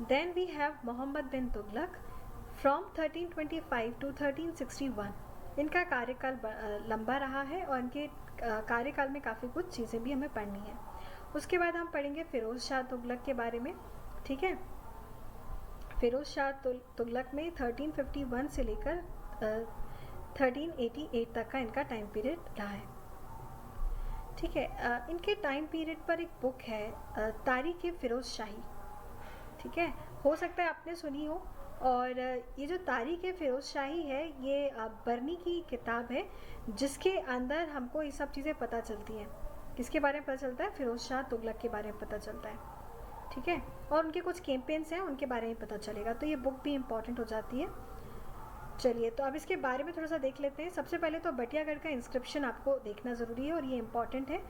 Then we have Muhammad bin Tughlaq from 1325 to 1361। इनका कार्यकाल लंबा रहा है और इनके कार्यकाल में काफ़ी कुछ चीज़ें भी हमें पढ़नी है। उसके बाद हम पढ़ेंगे फिरोज़ शाह तुगलक के बारे में, ठीक है। फिरोज़ शाह तुगलक में 1351 से लेकर 1388 तक का इनका टाइम पीरियड रहा है, ठीक है। इनके टाइम पीरियड पर एक बुक है तारीख़ फिरोज़ शाही, ठीक है, हो सकता है आपने सुनी हो। और ये जो तारीख़ फिरोज़ शाही है ये बर्नी की किताब है, जिसके अंदर हमको ये सब चीज़ें पता चलती हैं। किसके बारे में पता चलता है? फिरोज़ शाह तुगलक के बारे में पता चलता है, ठीक है। और उनके कुछ कैंपेन्स हैं, उनके बारे में पता चलेगा। तो ये बुक भी इम्पॉर्टेंट हो जाती है। चलिए, तो अब इसके बारे में थोड़ा सा देख लेते हैं। सबसे पहले तो बटियागढ़ का इंस्क्रिप्शन आपको देखना ज़रूरी है और ये इम्पॉर्टेंट है।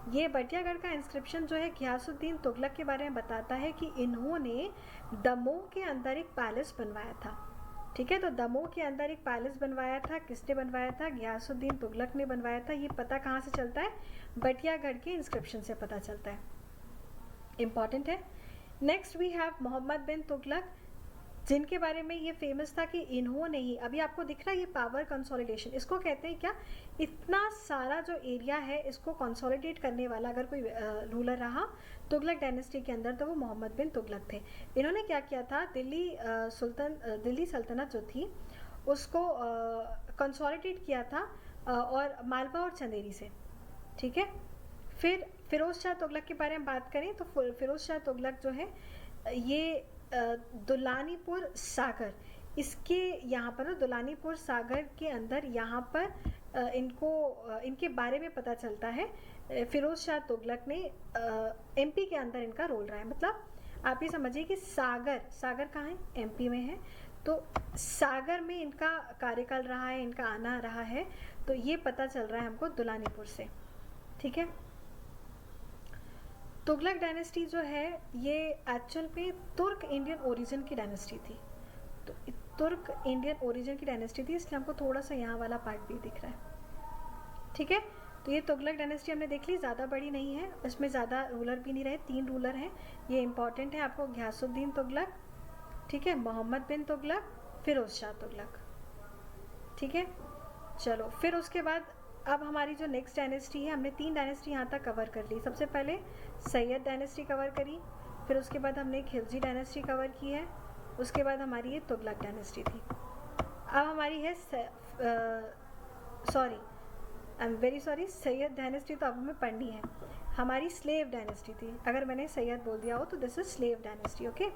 ये बटियागढ़ का इंस्क्रिप्शन जो है गयासुद्दीन तुगलक के बारे में बताता है कि इन्होंने दमोह के अंदर एक पैलेस बनवाया था, ठीक है। तो दमोह के अंदर एक पैलेस बनवाया था, किसने बनवाया था? गयासुद्दीन तुगलक ने बनवाया था। ये पता कहाँ से चलता है? बटियागढ़ के इंस्क्रिप्शन से पता चलता है, इम्पॉर्टेंट है। Next we have Muhammad bin Tughlaq, जिनके बारे में ये फेमस था कि इन्होंने ही, अभी आपको दिख रहा है ये पावर कंसोलिडेशन, इसको कहते हैं क्या? इतना सारा जो एरिया है इसको कंसोलिडेट करने वाला अगर कोई रूलर रहा तुगलक डायनेस्टी के अंदर तो वो मोहम्मद बिन तुगलक थे। इन्होंने क्या किया था? दिल्ली सल्तनत जो थी उसको कंसोलिडेट किया था और मालवा और चंदेरी से, ठीक है। फिर फिरोज़ शाह तुगलक के बारे में बात करें तो फिरोज़ शाह तुगलक जो है ये दुलानीपुर सागर, इसके यहाँ पर दुलानीपुर सागर के अंदर यहाँ पर इनके बारे में पता चलता है। फिरोज शाह तुगलक ने एमपी के अंदर इनका रोल रहा है। मतलब आप ये समझिए कि सागर कहाँ है, एमपी में है, तो सागर में इनका कार्यकाल रहा है, इनका आना रहा है, तो ये पता चल रहा है हमको दुलानीपुर से। ठीक है, तुगलक डायनेस्टी जो है ये एक्चुअल में तुर्क इंडियन ओरिजिन की डायनेस्टी थी। तो तुर्क इंडियन ओरिजिन की डायनेस्टी थी, इसलिए हमको थोड़ा सा यहाँ वाला पार्ट भी दिख रहा है। ठीक है, तो ये तुगलक डायनेस्टी हमने देख ली, ज़्यादा बड़ी नहीं है, इसमें ज़्यादा रूलर भी नहीं रहे, 3 रूलर हैं, ये इंपॉर्टेंट है आपको। घियासुद्दीन तुगलक, ठीक है, मोहम्मद बिन तुगलक, फिरोज शाह तुगलक। ठीक है, चलो फिर उसके बाद अब हमारी जो नेक्स्ट डायनेस्टी है, हमने 3 डायनेस्टी यहाँ तक कवर कर ली। सबसे पहले सैयद डायनेस्टी कवर करी, फिर उसके बाद हमने खिलजी डायनेस्टी कवर की है, उसके बाद हमारी ये तुगलक डायनेस्टी थी। अब हमारी है sorry, I am very sorry, Syed dynasty तो अब हमें पढ़नी है। हमारी स्लेव डायनेस्टी थी, अगर मैंने सैयद बोल दिया हो तो this is slave dynasty. Okay,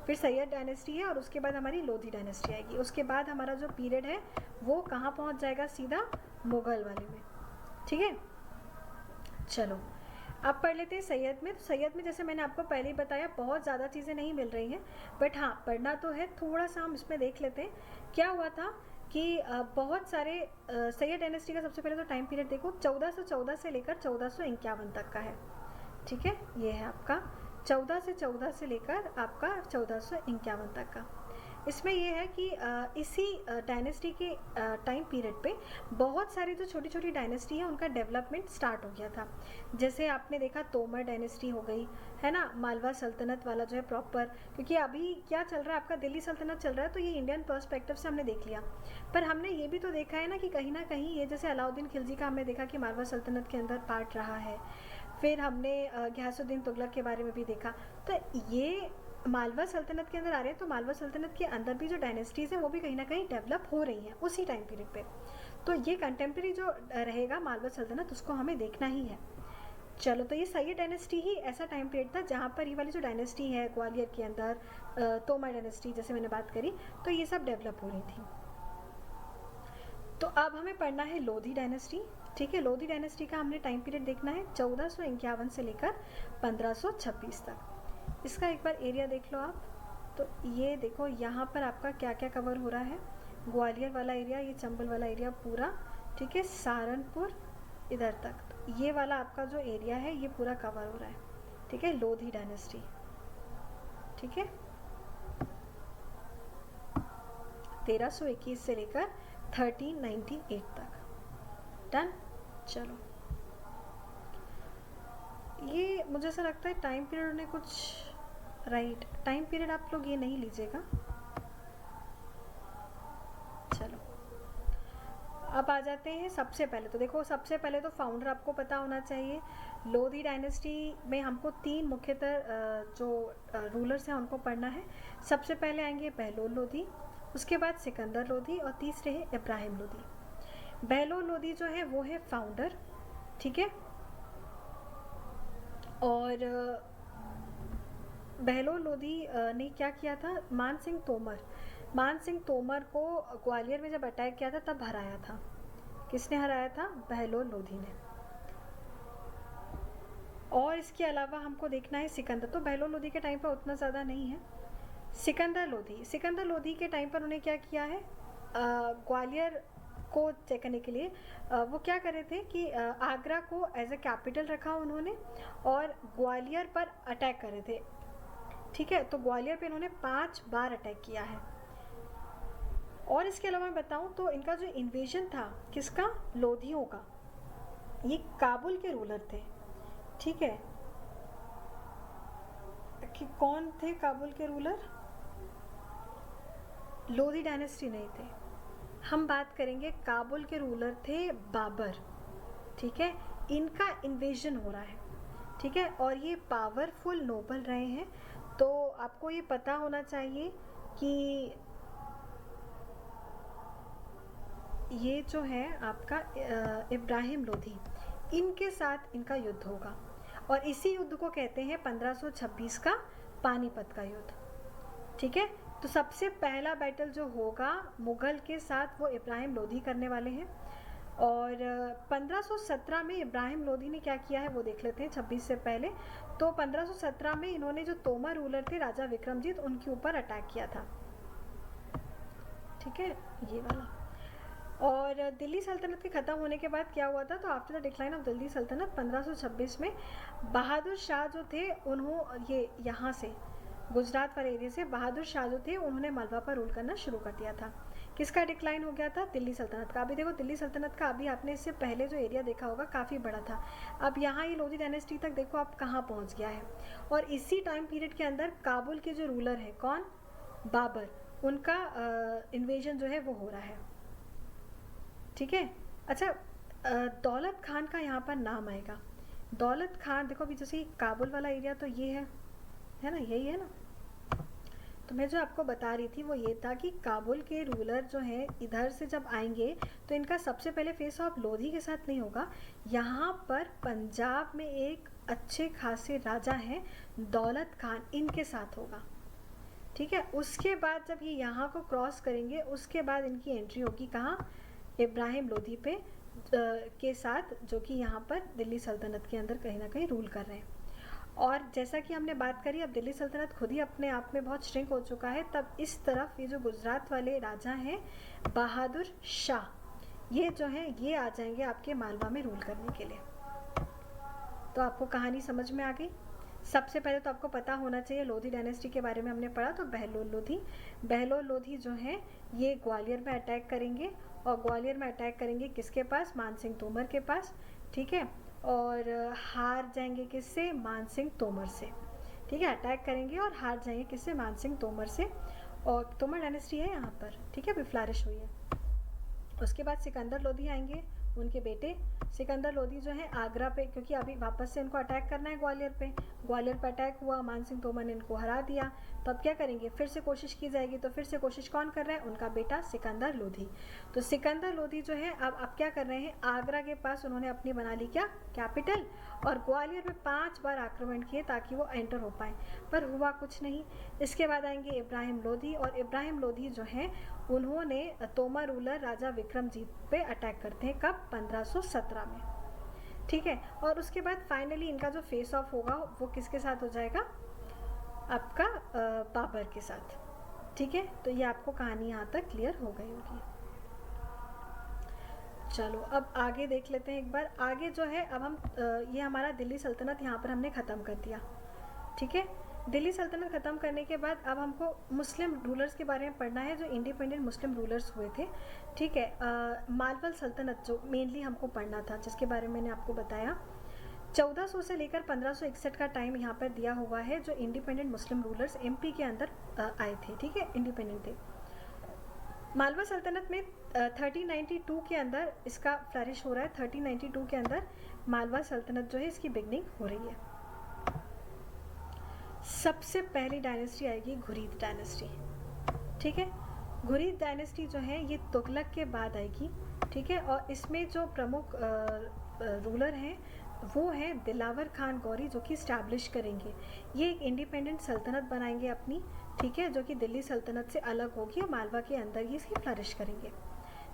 फिर सैयद डायनेस्टी है और उसके बाद हमारी लोधी डायनेस्टी आएगी। उसके बाद हमारा जो पीरियड है वो कहाँ पहुँच जाएगा, सीधा मुगल वाले में। ठीक है, चलो अब पढ़ लेते हैं सैयद में। तो सैयद में जैसे मैंने आपको पहले ही बताया, बहुत ज़्यादा चीज़ें नहीं मिल रही हैं, बट हाँ पढ़ना तो है। थोड़ा सा हम इसमें देख लेते हैं क्या हुआ था कि बहुत सारे सैयद डायनेस्टी का सबसे पहले तो टाइम पीरियड देखो, 1414 से लेकर 1451 तक का है। ठीक है, ये है आपका 14 से लेकर आपका 1451 तक का। इसमें ये है कि इसी डायनेस्टी के टाइम पीरियड पे बहुत सारी जो छोटी छोटी डायनेस्टी है उनका डेवलपमेंट स्टार्ट हो गया था। जैसे आपने देखा तोमर डायनेस्टी हो गई, है ना, मालवा सल्तनत वाला जो है प्रॉपर, क्योंकि अभी क्या चल रहा है आपका, दिल्ली सल्तनत चल रहा है, तो ये इंडियन पर्सपेक्टिव से हमने देख लिया। पर हमने ये भी तो देखा है ना कि कहीं ये जैसे अलाउद्दीन खिलजी का हमने देखा कि मालवा सल्तनत के अंदर पार्ट रहा है। फिर हमने घियासुद्दीन तुगलक के बारे में भी देखा। तो ये मालवा सल्तनत के अंदर आ रहे हैं, तो मालवा सल्तनत के अंदर भी जो डायनेस्टीज़ हैं वो भी कहीं ना कहीं डेवलप हो रही हैं उसी टाइम पीरियड पे। तो ये कंटेम्प्रेरी जो रहेगा मालवा सल्तनत, उसको हमें देखना ही है। चलो, तो ये सैयद डायनेस्टी ही ऐसा टाइम पीरियड था जहाँ पर ये वाली जो डायनेस्टी है ग्वालियर के अंदर, तोमर डायनेस्टी जैसे मैंने बात करी, तो ये सब डेवलप हो रही थी। तो अब हमें पढ़ना है लोधी डायनेस्टी। ठीक है, लोधी डायनेस्टी का हमने टाइम पीरियड देखना है 1451 से लेकर 1526 तक। इसका एक बार एरिया देख लो आप। तो ये देखो यहाँ पर आपका क्या क्या कवर हो रहा है, ग्वालियर वाला एरिया, ये चंबल वाला एरिया पूरा, ठीक है, सहारनपुर इधर तक, तो ये वाला आपका जो एरिया है ये पूरा कवर हो रहा है। ठीक है, लोधी डायनेस्टी। ठीक है, 1321 से लेकर 1398 तक। डन। चलो, ये मुझे ऐसा लगता है टाइम पीरियड ने कुछ टाइम पीरियड आप लोग ये नहीं लीजिएगा। चलो, अब आ जाते हैं सबसे पहले। तो देखो, सबसे पहले तो फाउंडर आपको पता होना चाहिए। लोधी डायनेस्टी में हमको 3 मुख्यतः जो रूलर्स हैं उनको पढ़ना है। सबसे पहले आएंगे बहलोल लोधी, उसके बाद सिकंदर लोधी और तीसरे हैं इब्राहिम लोधी। बहलोल लोधी जो है वो है फाउंडर। ठीक है, और बहलोल लोधी ने क्या किया था, मान सिंह तोमर को ग्वालियर में जब अटैक किया था तब हराया था। किसने हराया था, बहलोल लोधी ने। और इसके अलावा हमको देखना है सिकंदर। तो बहलोल लोधी के टाइम पर उतना ज़्यादा नहीं है। सिकंदर लोधी के टाइम पर उन्हें क्या किया है, ग्वालियर को चेक करने के लिए वो क्या कर रहे थे कि आगरा को एज अ कैपिटल रखा उन्होंने और ग्वालियर पर अटैक कर रहे थे। ठीक है, तो ग्वालियर पे इन्होंने 5 बार अटैक किया है। और इसके अलावा मैं बताऊं तो इनका जो इन्वेजन था किसका, लोधियों का, ये काबुल के रूलर थे। ठीक है, कि कौन थे काबुल के रूलर, लोधी डायनेस्टी नहीं थे। हम बात करेंगे काबुल के रूलर थे बाबर। ठीक है, इनका इन्वेजन हो रहा है। ठीक है, और ये पावरफुल नोबल रहे हैं। तो आपको ये पता होना चाहिए कि ये जो है आपका इब्राहिम लोधी, इनके साथ इनका युद्ध होगा और इसी युद्ध को कहते हैं 1526 का पानीपत का युद्ध। ठीक है, तो सबसे पहला बैटल जो होगा मुगल के साथ वो इब्राहिम लोधी करने वाले हैं। और 1517 में इब्राहिम लोधी ने क्या किया है वो देख लेते हैं 26 से पहले। तो 1517 में इन्होंने जो तोमर रूलर थे राजा विक्रमजीत, उनके ऊपर अटैक किया था। ठीक है, ये वाला। और दिल्ली सल्तनत के ख़त्म होने के बाद क्या हुआ था, तो after the decline of Delhi सल्तनत 1526 में बहादुर शाह जो थे ये यहाँ से गुजरात वाले एरिया से बहादुर शाह जो थे उन्होंने मालवा पर रूल करना शुरू कर दिया था। किसका डिक्लाइन हो गया था, दिल्ली सल्तनत का। अभी देखो दिल्ली सल्तनत का अभी आपने इससे पहले जो एरिया देखा होगा काफ़ी बड़ा था, अब यहाँ ये लोधी डायनेस्टी तक देखो आप कहाँ पहुँच गया है। और इसी टाइम पीरियड के अंदर काबुल के जो रूलर है कौन, बाबर, उनका इन्वेजन जो है वो हो रहा है। ठीक है, अच्छा दौलत खान का यहाँ पर नाम आएगा। दौलत खान देखो अभी जैसे काबुल वाला एरिया तो ये है ना, यही है ना। तो मैं जो आपको बता रही थी वो ये था कि काबुल के रूलर जो हैं इधर से जब आएंगे तो इनका सबसे पहले फेस ऑफ लोधी के साथ नहीं होगा, यहाँ पर पंजाब में एक अच्छे खासे राजा हैं दौलत खान, इनके साथ होगा। ठीक है, उसके बाद जब ये यहाँ को क्रॉस करेंगे उसके बाद इनकी एंट्री होगी कहाँ, इब्राहिम लोधी पे के साथ, जो कि यहाँ पर दिल्ली सल्तनत के अंदर कहीं ना कहीं रूल कर रहे हैं। और जैसा कि हमने बात करी अब दिल्ली सल्तनत खुद ही अपने आप में बहुत श्रिंक हो चुका है, तब इस तरफ ये जो गुजरात वाले राजा हैं बहादुर शाह, ये जो हैं ये आ जाएंगे आपके मालवा में रूल करने के लिए। तो आपको कहानी समझ में आ गई। सबसे पहले तो आपको पता होना चाहिए लोधी डायनेस्टी के बारे में हमने पढ़ा, तो बहलोल लोधी जो हैं ये ग्वालियर में अटैक करेंगे, और ग्वालियर में अटैक करेंगे किसके पास, मान सिंह तोमर के पास। ठीक है, और हार जाएंगे किससे, मान सिंह तोमर से। ठीक है, अटैक करेंगे और हार जाएंगे किससे, मान सिंह तोमर से। और तोमर डायनेस्टी है यहाँ पर, ठीक है, अभी फ्लरिश हुई है। उसके बाद सिकंदर लोधी आएंगे, उनके बेटे सिकंदर लोधी जो है आगरा पे, क्योंकि अभी वापस से इनको अटैक करना है ग्वालियर पे अटैक हुआ, मान सिंह तोमर ने इनको हरा दिया, तो अब क्या करेंगे, फिर से कोशिश की जाएगी। तो फिर से कोशिश कौन कर रहा है, उनका बेटा सिकंदर लोधी। तो सिकंदर लोधी जो है अब क्या कर रहे हैं, आगरा के पास उन्होंने अपनी बना ली क्या, कैपिटल, और ग्वालियर में 5 बार आक्रमण किए ताकि वो एंटर हो पाए, पर हुआ कुछ नहीं। इसके बाद आएंगे इब्राहिम लोधी, और इब्राहिम लोधी जो हैं उन्होंने तोमर रूलर राजा विक्रमजीत पे अटैक करते हैं, कब, 1517 में। ठीक है, और उसके बाद फाइनली इनका जो फेस ऑफ होगा वो किसके साथ हो जाएगा, आपका बाबर के साथ। ठीक है, तो ये आपको कहानी यहाँ तक क्लियर हो गई होगी। चलो अब आगे देख लेते हैं एक बार। आगे जो है अब हम ये हमारा दिल्ली सल्तनत यहाँ पर हमने ख़त्म कर दिया। ठीक है, दिल्ली सल्तनत ख़त्म करने के बाद अब हमको मुस्लिम रूलर्स के बारे में पढ़ना है, जो इंडिपेंडेंट मुस्लिम रूलर्स हुए थे। ठीक है, मालवल सल्तनत जो मेनली हमको पढ़ना था, जिसके बारे में मैंने आपको बताया। 1400 से लेकर 1561 का टाइम यहाँ पर दिया हुआ है, जो इंडिपेंडेंट मुस्लिम रूलर्स एमपी के अंदर आए थे। ठीक है, इंडिपेंडेंट थे। मालवा सल्तनत में 1392 के अंदर इसका फ्लरिश हो रहा है। 1392 के अंदर मालवा सल्तनत जो है इसकी बिगनिंग हो रही है। सबसे पहली डायनेस्टी आएगी घुरीद डायनेस्टी। ठीक है, घुरीद डायनेस्टी जो है ये तुगलक के बाद आएगी। ठीक है, और इसमें जो प्रमुख रूलर हैं वो हैं दिलावर खान गौरी, जो कि इस्टेब्लिश करेंगे, ये एक इंडिपेंडेंट सल्तनत बनाएंगे अपनी। ठीक है, जो कि दिल्ली सल्तनत से अलग होगी और मालवा के अंदर ही इसकी फ्लरिश करेंगे।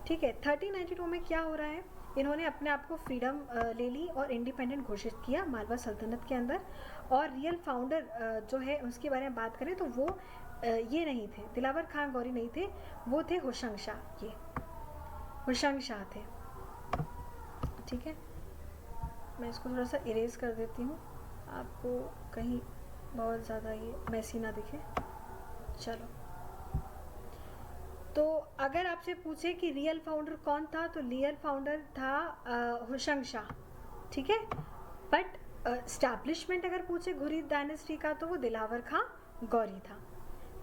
ठीक है, 1392 में क्या हो रहा है, इन्होंने अपने आप को फ्रीडम ले ली और इंडिपेंडेंट घोषित किया मालवा सल्तनत के अंदर। और रियल फाउंडर जो है उसके बारे में बात करें तो वो ये नहीं थे, दिलावर खान गौरी नहीं थे, वो थे होशंग शाह। ये होशंग शाह थे। ठीक है, मैं इसको थोड़ा सा इरेज कर देती हूँ, आपको कहीं बहुत ज़्यादा ये मैसी ना दिखे। चलो, तो अगर आपसे पूछे कि रियल फाउंडर कौन था, तो रियल फाउंडर था होशंग शाह। ठीक है, बट स्टैब्लिशमेंट अगर पूछे घुरीद डायनेस्टी का तो वो दिलावर खां गौरी था।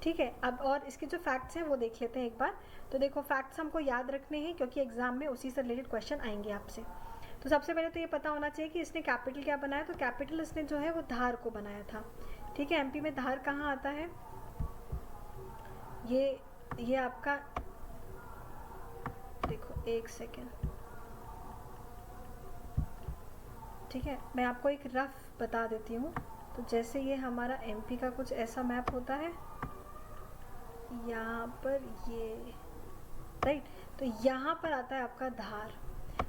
ठीक है, अब और इसके जो फैक्ट्स हैं वो देख लेते हैं एक बार। तो देखो, फैक्ट्स हमको याद रखने हैं क्योंकि एग्जाम में उसी से रिलेटेड क्वेश्चन आएंगे आपसे। तो सबसे पहले तो ये पता होना चाहिए कि इसने कैपिटल क्या बनाया, तो कैपिटल इसने जो है वो धार को बनाया था। ठीक है, एमपी में धार कहाँ आता है, ये आपका, देखो एक सेकेंड। ठीक है, मैं आपको एक रफ बता देती हूँ। तो जैसे ये हमारा एमपी का कुछ ऐसा मैप होता है, यहाँ पर ये राइट, तो यहाँ पर आता है आपका धार।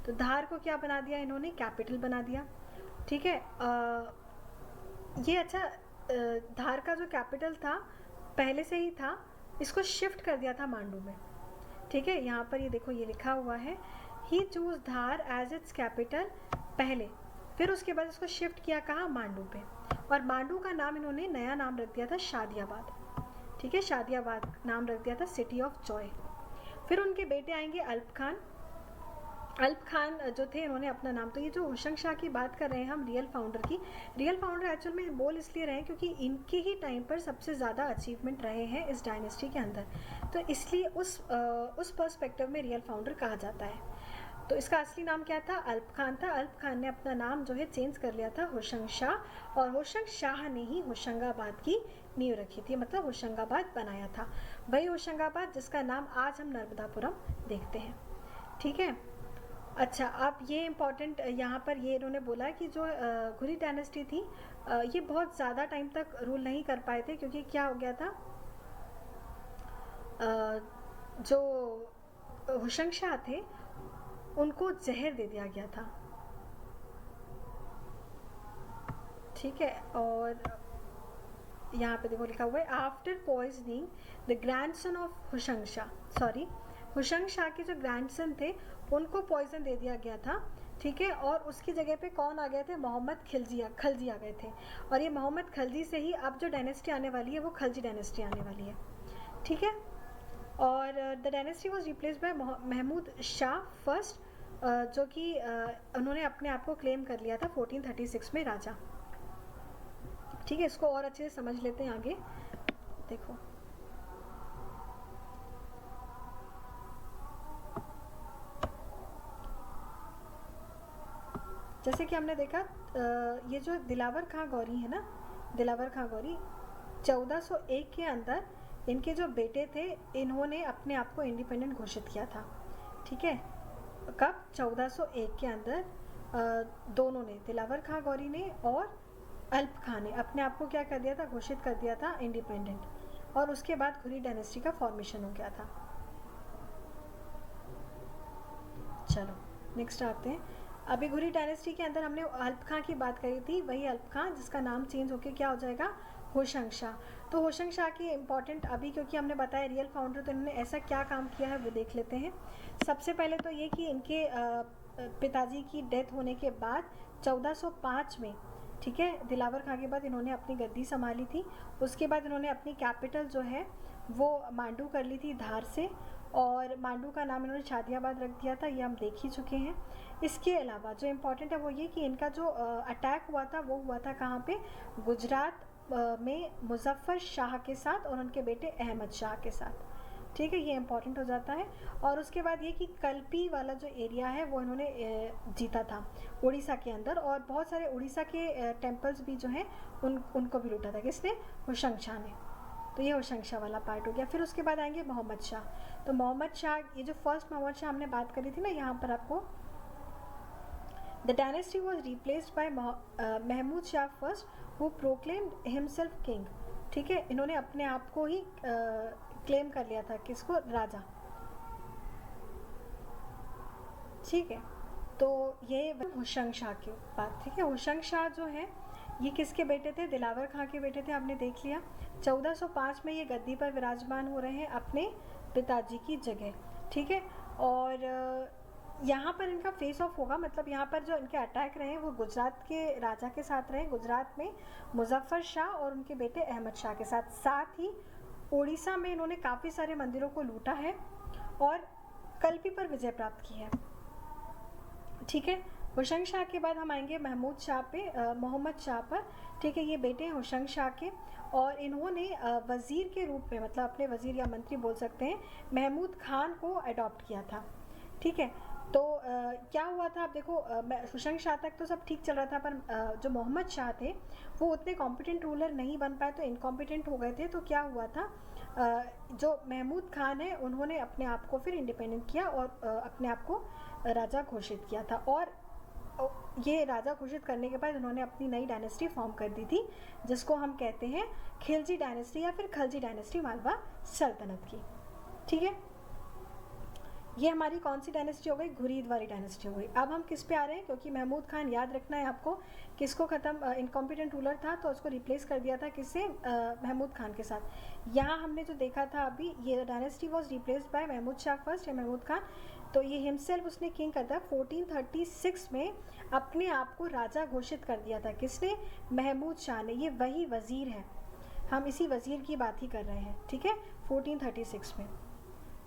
तो धार को क्या बना दिया इन्होंने, कैपिटल बना दिया। ठीक है, ये अच्छा, धार का जो कैपिटल था पहले से ही था, इसको शिफ्ट कर दिया था मांडू में। ठीक है, यहाँ पर ये देखो ये लिखा हुआ है, he choose Dhar as its capital पहले, फिर उसके बाद इसको शिफ्ट किया कहाँ, मांडू पे। और मांडू का नाम इन्होंने नया नाम रख दिया था शादियाबाद। ठीक है, शादियाबाद नाम रख दिया था, सिटी ऑफ जॉय। फिर उनके बेटे आएंगे अल्प खान। अल्प खान जो थे इन्होंने अपना नाम, तो ये जो होशंग शाह की बात कर रहे हैं हम रियल फाउंडर की, रियल फाउंडर एक्चुअल में बोल इसलिए रहे हैं क्योंकि इनके ही टाइम पर सबसे ज़्यादा अचीवमेंट रहे हैं इस डायनेस्टी के अंदर, तो इसलिए उस पर्सपेक्टिव में रियल फाउंडर कहा जाता है। तो इसका असली नाम क्या था, अल्प खान था। अल्प खान ने अपना नाम जो है चेंज कर लिया था होशंग शाह, और होशंग शाह ने ही होशंगाबाद की नींव रखी थी, मतलब होशंगाबाद बनाया था, वही होशंगाबाद जिसका नाम आज हम नर्मदापुरम देखते हैं। ठीक है, अच्छा, अब ये इम्पॉर्टेंट यहाँ पर ये इन्होंने बोला कि जो घुरी डायनेस्टी थी ये बहुत ज़्यादा टाइम तक रूल नहीं कर पाए थे, क्योंकि क्या हो गया था, जो होशंग शाह थे उनको जहर दे दिया गया था। ठीक है, और यहाँ पे देखो लिखा हुआ है, after poisoning the grandson of Hoshang Shah, sorry Hoshang Shah के जो ग्रैंडसन थे उनको पॉइजन दे दिया गया था। ठीक है, और उसकी जगह पे कौन आ गए थे, मोहम्मद खिलजी आ गए थे, और ये मोहम्मद खिलजी से ही अब जो डायनेस्टी आने वाली है वो खिलजी डायनेस्टी आने वाली है। ठीक है, और the dynasty was replace by Mahmud Shah first, जो कि उन्होंने अपने आप को क्लेम कर लिया था 1436 में राजा। ठीक है, इसको और अच्छे से समझ लेते हैं आगे। देखो जैसे कि हमने देखा ये जो दिलावर खां गौरी है ना, दिलावर खां गौरी 1401 के अंदर इनके जो बेटे थे इन्होंने अपने आप को इंडिपेंडेंट घोषित किया था। ठीक है, कब, 1401 के अंदर दोनों ने, दिलावर खां गौरी ने और अल्प खान ने अपने आप को क्या कर दिया था, घोषित कर दिया था इंडिपेंडेंट, और उसके बाद घुरी डायनेस्टी का फॉर्मेशन हो गया था। चलो नेक्स्ट आते हैं। अभी घुरी डायनेस्टी के अंदर हमने अल्प खां की बात करी थी, वही अल्प खां जिसका नाम चेंज होके क्या हो जाएगा, होशंग शाह। तो होशंग शाह की इम्पॉर्टेंट अभी, क्योंकि हमने बताया रियल फाउंडर, तो इन्होंने ऐसा क्या काम किया है वो देख लेते हैं। सबसे पहले तो ये कि इनके पिताजी की डेथ होने के बाद 1405 में, ठीक है, दिलावर खां के बाद इन्होंने अपनी गद्दी संभाली थी। उसके बाद इन्होंने अपनी कैपिटल जो है वो मांडू कर ली थी धार से, और मांडू का नाम इन्होंने शादियाबाद रख दिया था, ये हम देख ही चुके हैं। इसके अलावा जो इम्पोर्टेंट है वो ये कि इनका जो अटैक हुआ था वो हुआ था कहाँ पे, गुजरात में मुजफ्फर शाह के साथ और उनके बेटे अहमद शाह के साथ। ठीक है, ये इम्पॉर्टेंट हो जाता है। और उसके बाद ये कि कल्पी वाला जो एरिया है वो इन्होंने जीता था उड़ीसा के अंदर, और बहुत सारे उड़ीसा के टेम्पल्स भी जो हैं उनको भी लूटा था, किसने, होशंग शाह ने। तो ये होशंग शाह वाला पार्ट हो गया। फिर उसके बाद आएंगे मोहम्मद शाह। तो मोहम्मद शाह, ये जो फर्स्ट मोहम्मद शाह हमने बात करी थी ना, यहाँ पर आपको the dynasty was replaced by Mahmud Shah first who proclaimed himself king. ठीक है, इन्होंने अपने आप को ही क्लेम कर लिया था, किसको, राजा। ठीक है, तो ये होशंग शाह की बात। ठीक है, होशंग शाह जो है ये किसके बेटे थे, दिलावर खां के बेटे थे, आपने देख लिया। 1405 में ये गद्दी पर विराजमान हो रहे हैं अपने पिताजी की जगह। ठीक है, और यहाँ पर इनका फेस ऑफ होगा, मतलब यहाँ पर जो इनके अटैक रहे वो गुजरात के राजा के साथ रहे, गुजरात में मुजफ्फर शाह और उनके बेटे अहमद शाह के साथ। साथ ही उड़ीसा में इन्होंने काफ़ी सारे मंदिरों को लूटा है और कल्पी पर विजय प्राप्त की है। ठीक है, होशंग शाह के बाद हम आएंगे महमूद शाह पे, मोहम्मद शाह पर। ठीक है, ये बेटे हैं होशंग शाह के, और इन्होंने वज़ीर के रूप में, मतलब अपने वज़ीर या मंत्री बोल सकते हैं, महमूद खान को अडॉप्ट किया था। ठीक है, तो क्या हुआ था, आप देखो होशंग शाह तक तो सब ठीक चल रहा था, पर जो मोहम्मद शाह थे वो उतने कॉम्पिटेंट रूलर नहीं बन पाए, तो इनकॉम्पिटेंट हो गए थे। तो क्या हुआ था, जो महमूद खान है उन्होंने अपने आप को फिर इंडिपेंडेंट किया और अपने आप को राजा घोषित किया था, और ये राजा घोषित करने के बाद उन्होंने अपनी नई डायनेस्टी फॉर्म कर दी थी, जिसको हम कहते हैं खिलजी डायनेस्टी या फिर खलजी डायनेस्टी, मालवा सल्तनत की। ठीक है, ये हमारी कौन सी डायनेस्टी हो गई? घुरीद वाली डायनेस्टी हो गई। अब हम किस पे आ रहे हैं? क्योंकि महमूद खान याद रखना है आपको, किसको ख़त्म, इनकॉम्पिटेंट रूलर था तो उसको रिप्लेस कर दिया था किससे? महमूद खान के साथ। यहाँ हमने जो देखा था अभी, ये dynasty was replaced by Mahmud Shah first या महमूद खान। तो ये हिमसेल्फ उसने किंग कर दिया 1436 में, अपने आप को राजा घोषित कर दिया था। किसने? महमूद शाह ने। ये वही वज़ीर है, हम इसी वज़ीर की बात ही कर रहे हैं, ठीक है, 1436 में।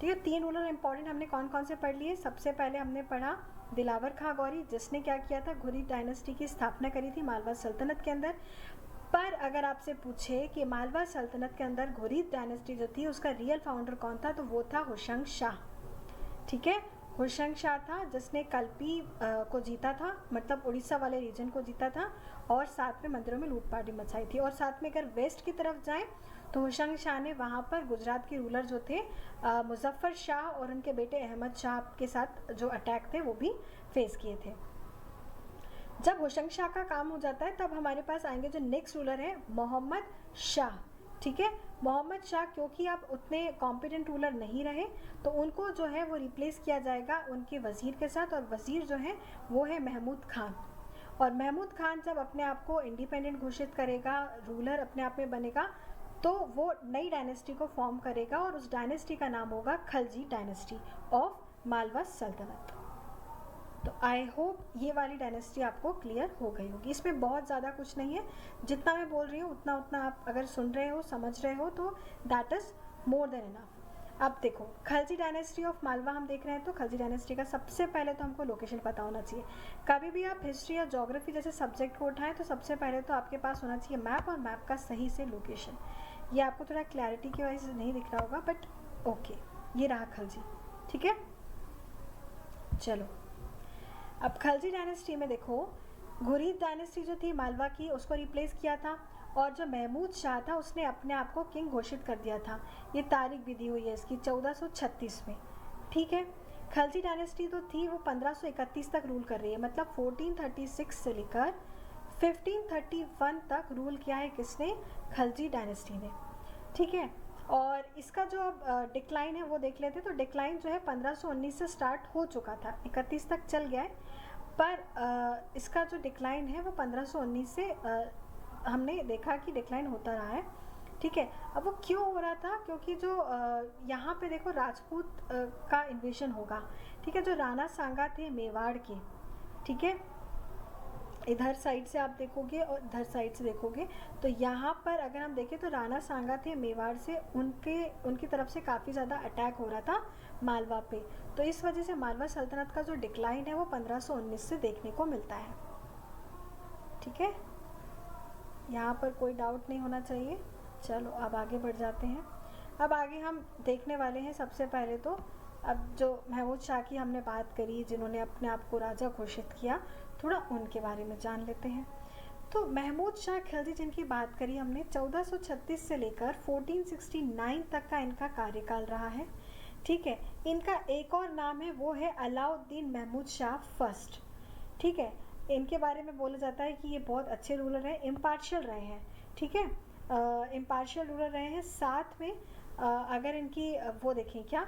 ठीक है, 3 रूलर इंपॉर्टेंट हमने कौन कौन से पढ़ लिए? सबसे पहले हमने पढ़ा दिलावर खां गौरी, जिसने क्या किया था? घुरीद डायनेस्टी की स्थापना करी थी मालवा सल्तनत के अंदर। पर अगर आपसे पूछे कि मालवा सल्तनत के अंदर घुरीद डायनेस्टी जो थी उसका रियल फाउंडर कौन था, तो वो था होशंग शाह। ठीक है, होशंग शाह था जिसने कल्पी को जीता था, मतलब उड़ीसा वाले रीजन को जीता था, और साथ में मंदिरों में लूटपाट भी मचाई थी। और साथ में अगर वेस्ट की तरफ जाएं तो होशंग शाह ने वहाँ पर गुजरात के रूलर जो थे मुजफ्फर शाह और उनके बेटे अहमद शाह के साथ जो अटैक थे वो भी फेस किए थे। जब होशंग शाह का काम हो जाता है तब हमारे पास आएंगे जो नेक्स्ट रूलर है मोहम्मद शाह। ठीक है, मोहम्मद शाह क्योंकि अब उतने कॉम्पिटेंट रूलर नहीं रहे तो उनको जो है वो रिप्लेस किया जाएगा उनके वज़ीर के साथ, और वज़ीर जो है वो है महमूद खान। और महमूद खान जब अपने आप को इंडिपेंडेंट घोषित करेगा, रूलर अपने आप में बनेगा, तो वो नई डायनेस्टी को फॉर्म करेगा और उस डायनेस्टी का नाम होगा खलजी डायनेस्टी ऑफ मालवा सल्तनत। तो आई होप ये वाली डायनेस्टी आपको क्लियर हो गई होगी। इसमें बहुत ज़्यादा कुछ नहीं है, जितना मैं बोल रही हूँ उतना उतना आप अगर सुन रहे हो, समझ रहे हो, तो that is more than enough. अब देखो, खलजी डायनेस्टी ऑफ मालवा हम देख रहे हैं, तो खलजी डायनेस्टी का सबसे पहले तो हमको लोकेशन पता होना चाहिए। कभी भी आप हिस्ट्री या ज्योग्राफी जैसे सब्जेक्ट को उठाएं तो सबसे पहले तो आपके पास होना चाहिए मैप, और मैप का सही से लोकेशन। ये आपको थोड़ा क्लैरिटी की वजह से नहीं दिख रहा होगा, बट ओके, ये रहा खलजी। ठीक है, चलो अब खलजी डायनेस्टी में देखो, घुरीद डायनेस्टी जो थी मालवा की उसको रिप्लेस किया था, और जो महमूद शाह था उसने अपने आप को किंग घोषित कर दिया था। ये तारीख भी दी हुई है इसकी 1436 में। ठीक है, खलजी डायनेस्टी तो थी वो 1531 तक रूल कर रही है, मतलब 1436 से लेकर 1531 तक रूल किया है किसने? खलजी डायनेस्टी ने। ठीक है, और इसका जो अब डिक्लाइन है वो देख लेते हैं। तो डिक्लाइन जो है 1519 से स्टार्ट हो चुका था, 31 तक चल गया है, पर इसका जो डिक्लाइन है वो 1519 से हमने देखा कि डिक्लाइन होता रहा है। ठीक है, अब वो क्यों हो रहा था? क्योंकि जो यहाँ पे देखो राजपूत का इन्वेशन होगा। ठीक है, जो राणा सांगा थे मेवाड़ के, ठीक है, इधर साइड से आप देखोगे और इधर साइड से देखोगे तो यहाँ पर अगर हम देखें तो राणा सांगा थे मेवाड़ से, उनकी तरफ से काफ़ी ज़्यादा अटैक हो रहा था मालवा पे। तो इस वजह से मालवा सल्तनत का जो डिक्लाइन है वो 1519 से देखने को मिलता है। ठीक है, यहाँ पर कोई डाउट नहीं होना चाहिए। चलो अब आगे बढ़ जाते हैं। अब आगे हम देखने वाले हैं सबसे पहले तो, अब जो महमूद शाह की हमने बात करी जिन्होंने अपने आप को राजा घोषित किया, थोड़ा उनके बारे में जान लेते हैं। तो महमूद शाह खिलजी जिनकी बात करी हमने, 1436 से लेकर 1469 तक का इनका कार्यकाल रहा है। ठीक है, इनका एक और नाम है वो है अलाउद्दीन महमूद शाह फर्स्ट। ठीक है, इनके बारे में बोला जाता है कि ये बहुत अच्छे रूलर हैं, इम्पार्शियल रहे हैं। ठीक है, इम्पार्शियल रूलर रहे हैं। साथ में अगर इनकी वो देखें क्या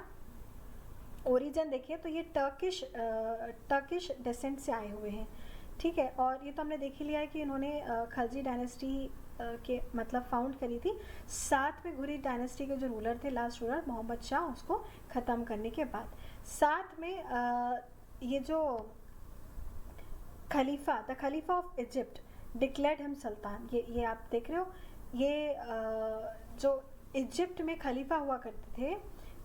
ओरिजिन देखिए तो ये टर्किश डेसेंट से आए हुए हैं। ठीक है, और ये तो हमने देख ही लिया है कि इन्होंने खलजी डायनेस्टी के मतलब फाउंड करी थी। साथ में घुरीद डायनेस्टी के जो रूलर थे, लास्ट रूलर मोहम्मद शाह, उसको ख़त्म करने के बाद साथ में ये जो खलीफा, the khalifa of Egypt declared him sultan, ये आप देख रहे हो, ये जो इजिप्ट में खलीफा हुआ करते थे,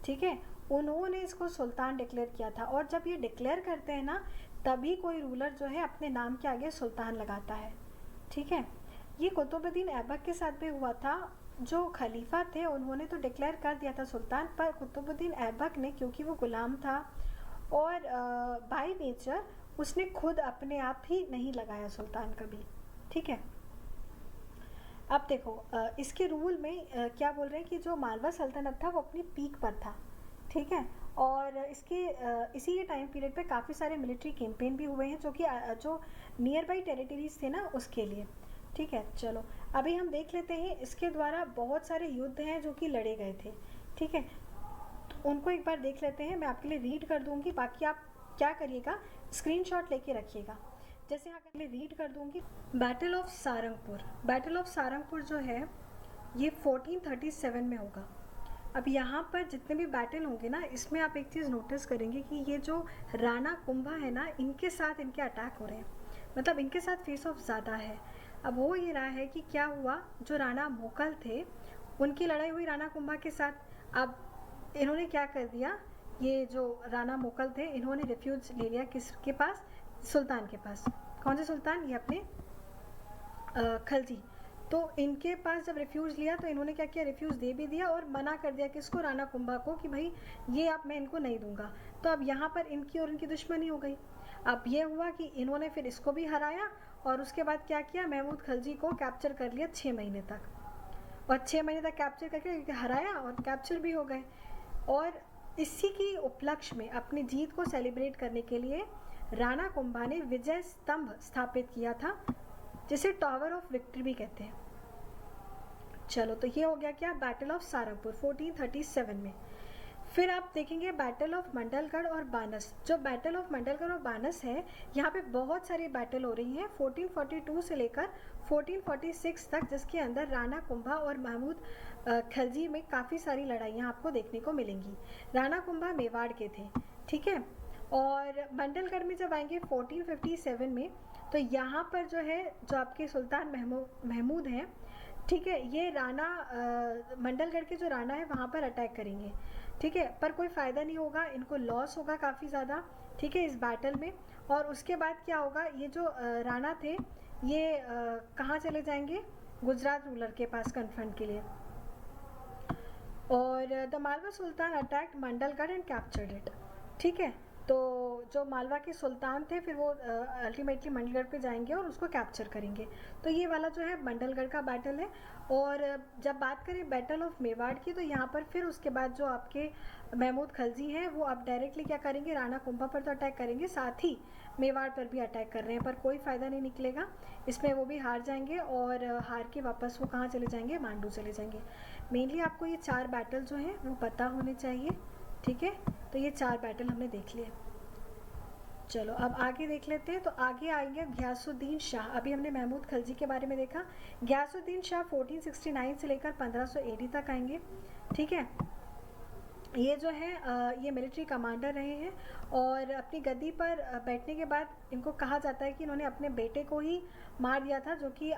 ठीक है, उन्होंने इसको सुल्तान डिक्लेयर किया था। और जब ये डिक्लेयर करते हैं ना, तभी कोई रूलर जो है अपने नाम के आगे सुल्तान लगाता है। ठीक है, ये कुतुबुद्दीन ऐबक के साथ भी हुआ था। जो खलीफा थे उन्होंने तो डिक्लेयर कर दिया था सुल्तान, पर कुतुबुद्दीन ऐबक ने, क्योंकि वो गुलाम था और बाय नेचर उसने खुद अपने आप ही नहीं लगाया सुल्तान कभी। ठीक है, अब देखो इसके रूल में क्या बोल रहे हैं कि जो मालवा सल्तनत था वो अपनी पीक पर था। ठीक है, और इसी टाइम पीरियड पे काफ़ी सारे मिलिट्री कैंपेन भी हुए हैं जो नियर बाई टेरिटरीज थे ना उसके लिए। ठीक है, चलो अभी हम देख लेते हैं। इसके द्वारा बहुत सारे युद्ध हैं जो कि लड़े गए थे। ठीक है, उनको एक बार देख लेते हैं, मैं आपके लिए रीड कर दूंगी, बाकी आप क्या करिएगा, स्क्रीनशॉट लेके रखिएगा। जैसे यहाँ के लिए रीड कर दूंगी। Battle of Sarangpur, battle of Sarangpur जो है ये 1437 में होगा। अब यहाँ पर जितने भी बैटल होंगे ना, इसमें आप एक चीज़ नोटिस करेंगे कि ये जो राणा कुंभा है ना, इनके साथ इनके अटैक हो रहे हैं, मतलब इनके साथ फेस ऑफ ज़्यादा है। अब हो ये रहा है कि क्या हुआ, जो राणा मोगल थे उनकी लड़ाई हुई राणा कुंभा के साथ। अब इन्होंने क्या कर दिया, ये जो राणा मोगल थे इन्होंने रिफ्यूज ले लिया किसके पास, सुल्तान के पास। कौन से सुल्तान, ये अपने खलजी। तो इनके पास जब रिफ्यूज लिया तो इन्होंने क्या किया, रिफ्यूज दे भी दिया और मना कर दिया किसको, राणा कुंभा को, कि भाई ये आप, मैं इनको नहीं दूंगा। तो अब यहाँ पर इनकी और इनकी दुश्मनी हो गई। अब ये हुआ कि इन्होंने फिर इसको भी हराया और उसके बाद क्या किया, महमूद खलजी को कैप्चर कर लिया 6 महीने तक, और 6 महीने तक कैप्चर करके हराया और कैप्चर भी हो गए। और इसी की उपलक्ष्य में अपनी जीत को सेलिब्रेट करने के लिए राणा कुंभा ने विजय स्तंभ स्थापित किया था, जिसे टावर ऑफ विक्ट्री भी कहते हैं। चलो, तो ये हो गया क्या, बैटल ऑफ सारंगपुर 1437 में। फिर आप देखेंगे बैटल ऑफ मंडलगढ़ और बानस। जो बैटल ऑफ मंडलगढ़ और बानस है, यहाँ पे बहुत सारी बैटल हो रही हैं 1442 से लेकर 1446 तक, जिसके अंदर राणा कुंभा और महमूद खलजी में काफ़ी सारी लड़ाइयाँ आपको देखने को मिलेंगी। राणा कुंभा मेवाड़ के थे, ठीक है। और मंडलगढ़ में जब आएंगे 1457 में, तो यहाँ पर जो है, जो आपके सुल्तान महमूद हैं, ठीक है, ये राणा मंडलगढ़ के जो राणा है वहाँ पर अटैक करेंगे, ठीक है, पर कोई फ़ायदा नहीं होगा, इनको लॉस होगा काफ़ी ज़्यादा, ठीक है, इस बैटल में। और उसके बाद क्या होगा, ये जो राणा थे ये कहाँ चले जाएंगे, गुजरात रूलर के पास कन्फ्रंट के लिए। और the Malwa Sultan attacked Mandalgarh and captured it, ठीक है। तो जो मालवा के सुल्तान थे फिर वो अल्टीमेटली मंडलगढ़ पे जाएंगे और उसको कैप्चर करेंगे। तो ये वाला जो है मंडलगढ़ का बैटल है। और जब बात करें बैटल ऑफ मेवाड़ की, तो यहाँ पर फिर उसके बाद जो आपके महमूद खलजी हैं वो अब डायरेक्टली क्या करेंगे, राणा कुंभा पर तो अटैक करेंगे, साथ ही मेवाड़ पर भी अटैक कर रहे हैं, पर कोई फ़ायदा नहीं निकलेगा इसमें, वो भी हार जाएंगे और हार के वापस वो कहाँ चले जाएंगे, मांडू चले जाएंगे। मेनली आपको ये 4 बैटल जो हैं वो पता होने चाहिए, ठीक है। तो ये 4 बैटल हमने देख लिए। चलो अब आगे देख लेते हैं। तो आगे आएंगे घियासुद्दीन शाह। अभी हमने महमूद खलजी के बारे में देखा। घियासुद्दीन शाह 1469 से लेकर 1500 AD तक आएंगे, ठीक है। ये जो है ये मिलिट्री कमांडर रहे हैं और अपनी गद्दी पर बैठने के बाद इनको कहा जाता है कि इन्होंने अपने बेटे को ही मार दिया था, जो कि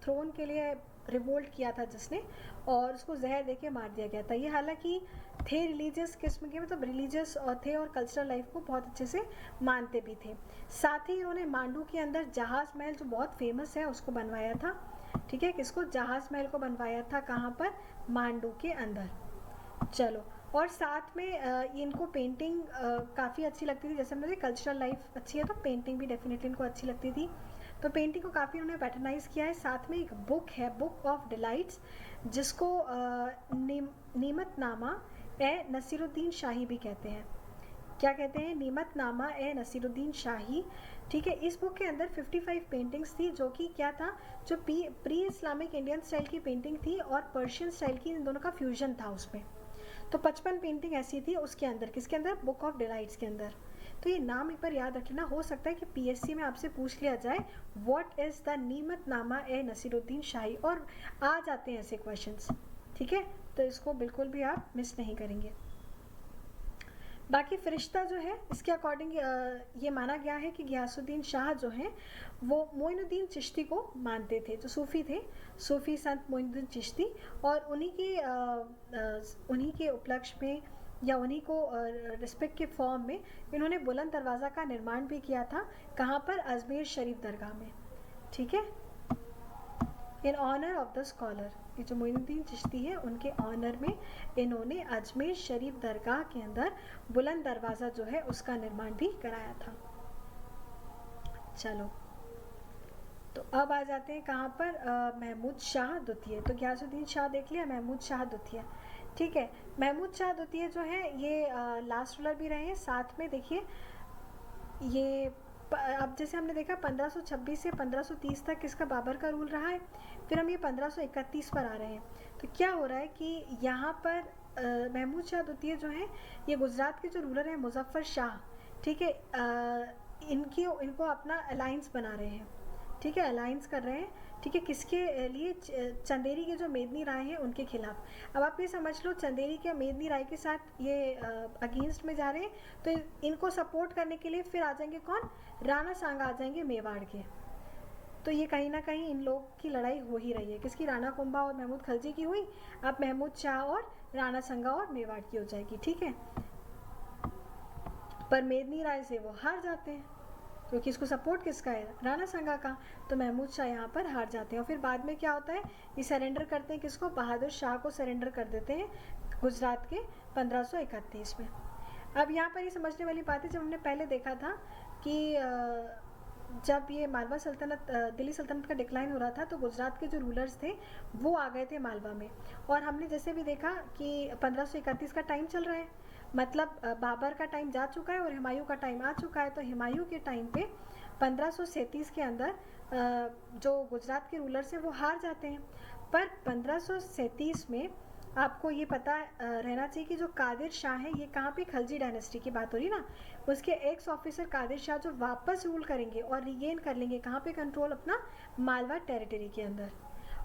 थ्रोन के लिए रिवोल्ट किया था जिसने, और उसको जहर देके मार दिया गया था। ये हालांकि थे रिलीजियस किस्म के, मतलब रिलीजियस थे और कल्चरल लाइफ को बहुत अच्छे से मानते भी थे। साथ ही इन्होंने मांडू के अंदर जहाज़ महल जो बहुत फेमस है उसको बनवाया था, ठीक है। किसको, जहाज़ महल को बनवाया था, कहाँ पर, मांडू के अंदर। चलो, और साथ में इनको पेंटिंग काफ़ी अच्छी लगती थी, जैसे हमने कल्चरल लाइफ अच्छी है तो पेंटिंग भी डेफिनेटली इनको अच्छी लगती थी, तो पेंटिंग को काफ़ी उन्होंने पैटर्नाइज किया है। साथ में एक बुक है, बुक ऑफ डिलाइट्स, जिसको नीमतनामा ए नसीरुद्दीन शाही भी कहते हैं। क्या कहते हैं, नीमतनामा ए नसीरुद्दीन शाही, ठीक है। इस बुक के अंदर 55 पेंटिंग्स थी, जो कि क्या था, जो प्री इस्लामिक इंडियन स्टाइल की पेंटिंग थी और पर्शियन स्टाइल की, इन दोनों का फ्यूजन था उसमें। तो 55 पेंटिंग ऐसी थी उसके अंदर, किसके अंदर, बुक ऑफ डिलाइट्स के अंदर। तो ये नाम एक बार याद रख लेना, हो सकता है कि PSC में आपसे पूछ लिया जाए व्हाट इज़ द नीमतनामा ए नसीरुद्दीन शाही, और आ जाते हैं ऐसे क्वेश्चंस, ठीक है। तो इसको बिल्कुल भी आप मिस नहीं करेंगे। बाकी फरिश्ता जो है, इसके अकॉर्डिंग ये माना गया है कि घियासुद्दीन शाह जो हैं वो मोइनुद्दीन चिश्ती को मानते थे, जो सूफ़ी थे, सूफ़ी संत मोइनुद्दीन चिश्ती, और उन्हीं के उपलक्ष्य में या उन्हीं को रिस्पेक्ट के फॉर्म में इन्होंने बुलंद दरवाज़ा का निर्माण भी किया था। कहाँ पर, अजमेर शरीफ दरगाह में, ठीक है, in honour of the scholar. ये जो मोइनुद्दीन चिश्ती है उनके ऑनर में इन्होंने अजमेर शरीफ दरगाह के अंदर बुलंद दरवाज़ा जो है उसका निर्माण भी कराया था। चलो, तो अब आ जाते हैं कहाँ पर, महमूद शाह द्वितीय। तो घियासुद्दीन शाह देख लिया, महमूद शाह द्वितीय, ठीक है। महमूद शाह द्वितीय जो है ये लास्ट रूलर भी रहे हैं। साथ में देखिए ये अब जैसे हमने देखा 1526 से 1530 तक इसका बाबर का रूल रहा है, फिर हम ये 1531 पर आ रहे हैं। तो क्या हो रहा है कि यहाँ पर महमूद शाह द्वितीय जो हैं ये गुजरात के जो रूलर हैं मुजफ्फर शाह, ठीक है, इनको अपना अलायंस बना रहे हैं, ठीक है, अलायंस कर रहे हैं, ठीक है, किसके लिए? चंदेरी के जो मेदनी राय हैं उनके खिलाफ। अब आप ये समझ लो चंदेरी के मेदनी राय के साथ ये अगेंस्ट में जा रहे हैं, तो इनको सपोर्ट करने के लिए फिर आ जाएंगे कौन? राणा सांगा आ जाएंगे मेवाड़ के। तो ये कहीं ना कहीं इन लोग की लड़ाई हो ही रही है, किसकी? राणा कुंभा और महमूद खलजी की हुई, अब महमूद शाह और राणा सांगा और मेवाड़ की हो जाएगी, ठीक है। पर मेदनी राय से वो हार जाते हैं, क्योंकि इसको सपोर्ट किसका है? राणा सांगा का। तो महमूद शाह यहाँ पर हार जाते हैं और फिर बाद में क्या होता है? ये सरेंडर करते हैं किसको? बहादुर शाह को सरेंडर कर देते हैं गुजरात के 1531 में। अब यहाँ पर ये समझने वाली बात है, जब हमने पहले देखा था कि जब ये मालवा सल्तनत, दिल्ली सल्तनत का डिक्लाइन हो रहा था, तो गुजरात के जो रूलर्स थे वो आ गए थे मालवा में, और हमने जैसे भी देखा कि 1531 का टाइम चल रहा है, मतलब बाबर का टाइम जा चुका है और हुमायूं का टाइम आ चुका है। तो हुमायूं के टाइम पे 1537 के अंदर जो गुजरात के रूलर्स हैं वो हार जाते हैं। पर 1537 में आपको ये पता रहना चाहिए कि जो कादिर शाह है, ये कहाँ पे? खलजी डायनेस्टी की बात हो रही है ना, उसके एक्स ऑफिसर कादिर शाह जो वापस रूल करेंगे और रिगेन कर लेंगे कहाँ पे कंट्रोल? अपना मालवा टेरिटरी के अंदर।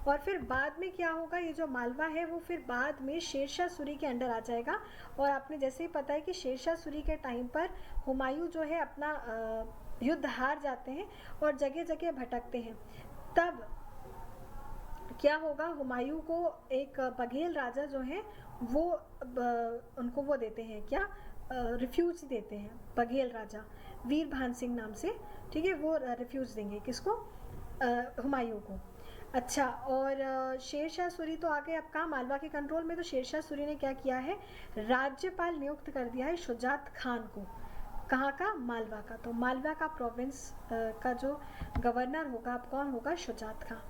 और फिर बाद में क्या होगा? ये जो मालवा है वो फिर बाद में शेरशाह सूरी के अंडर आ जाएगा। और आपने जैसे ही पता है कि शेरशाह सूरी के टाइम पर हुमायूं जो है अपना युद्ध हार जाते हैं और जगह जगह भटकते हैं। तब क्या होगा? हुमायूं को एक बघेल राजा जो है वो उनको वो देते हैं, क्या? रिफ्यूज देते हैं। बघेल राजा वीर भान सिंह नाम से, ठीक है, वो रिफ्यूज देंगे किसको? हुमायूं को। अच्छा, और शेरशाह सूरी तो आ गए अब कहाँ? मालवा के कंट्रोल में। तो शेरशाह सूरी ने क्या किया है? राज्यपाल नियुक्त कर दिया है शुजात खान को। कहाँ का? मालवा का। तो मालवा का प्रोविंस का जो गवर्नर होगा अब कौन होगा? शुजात खान।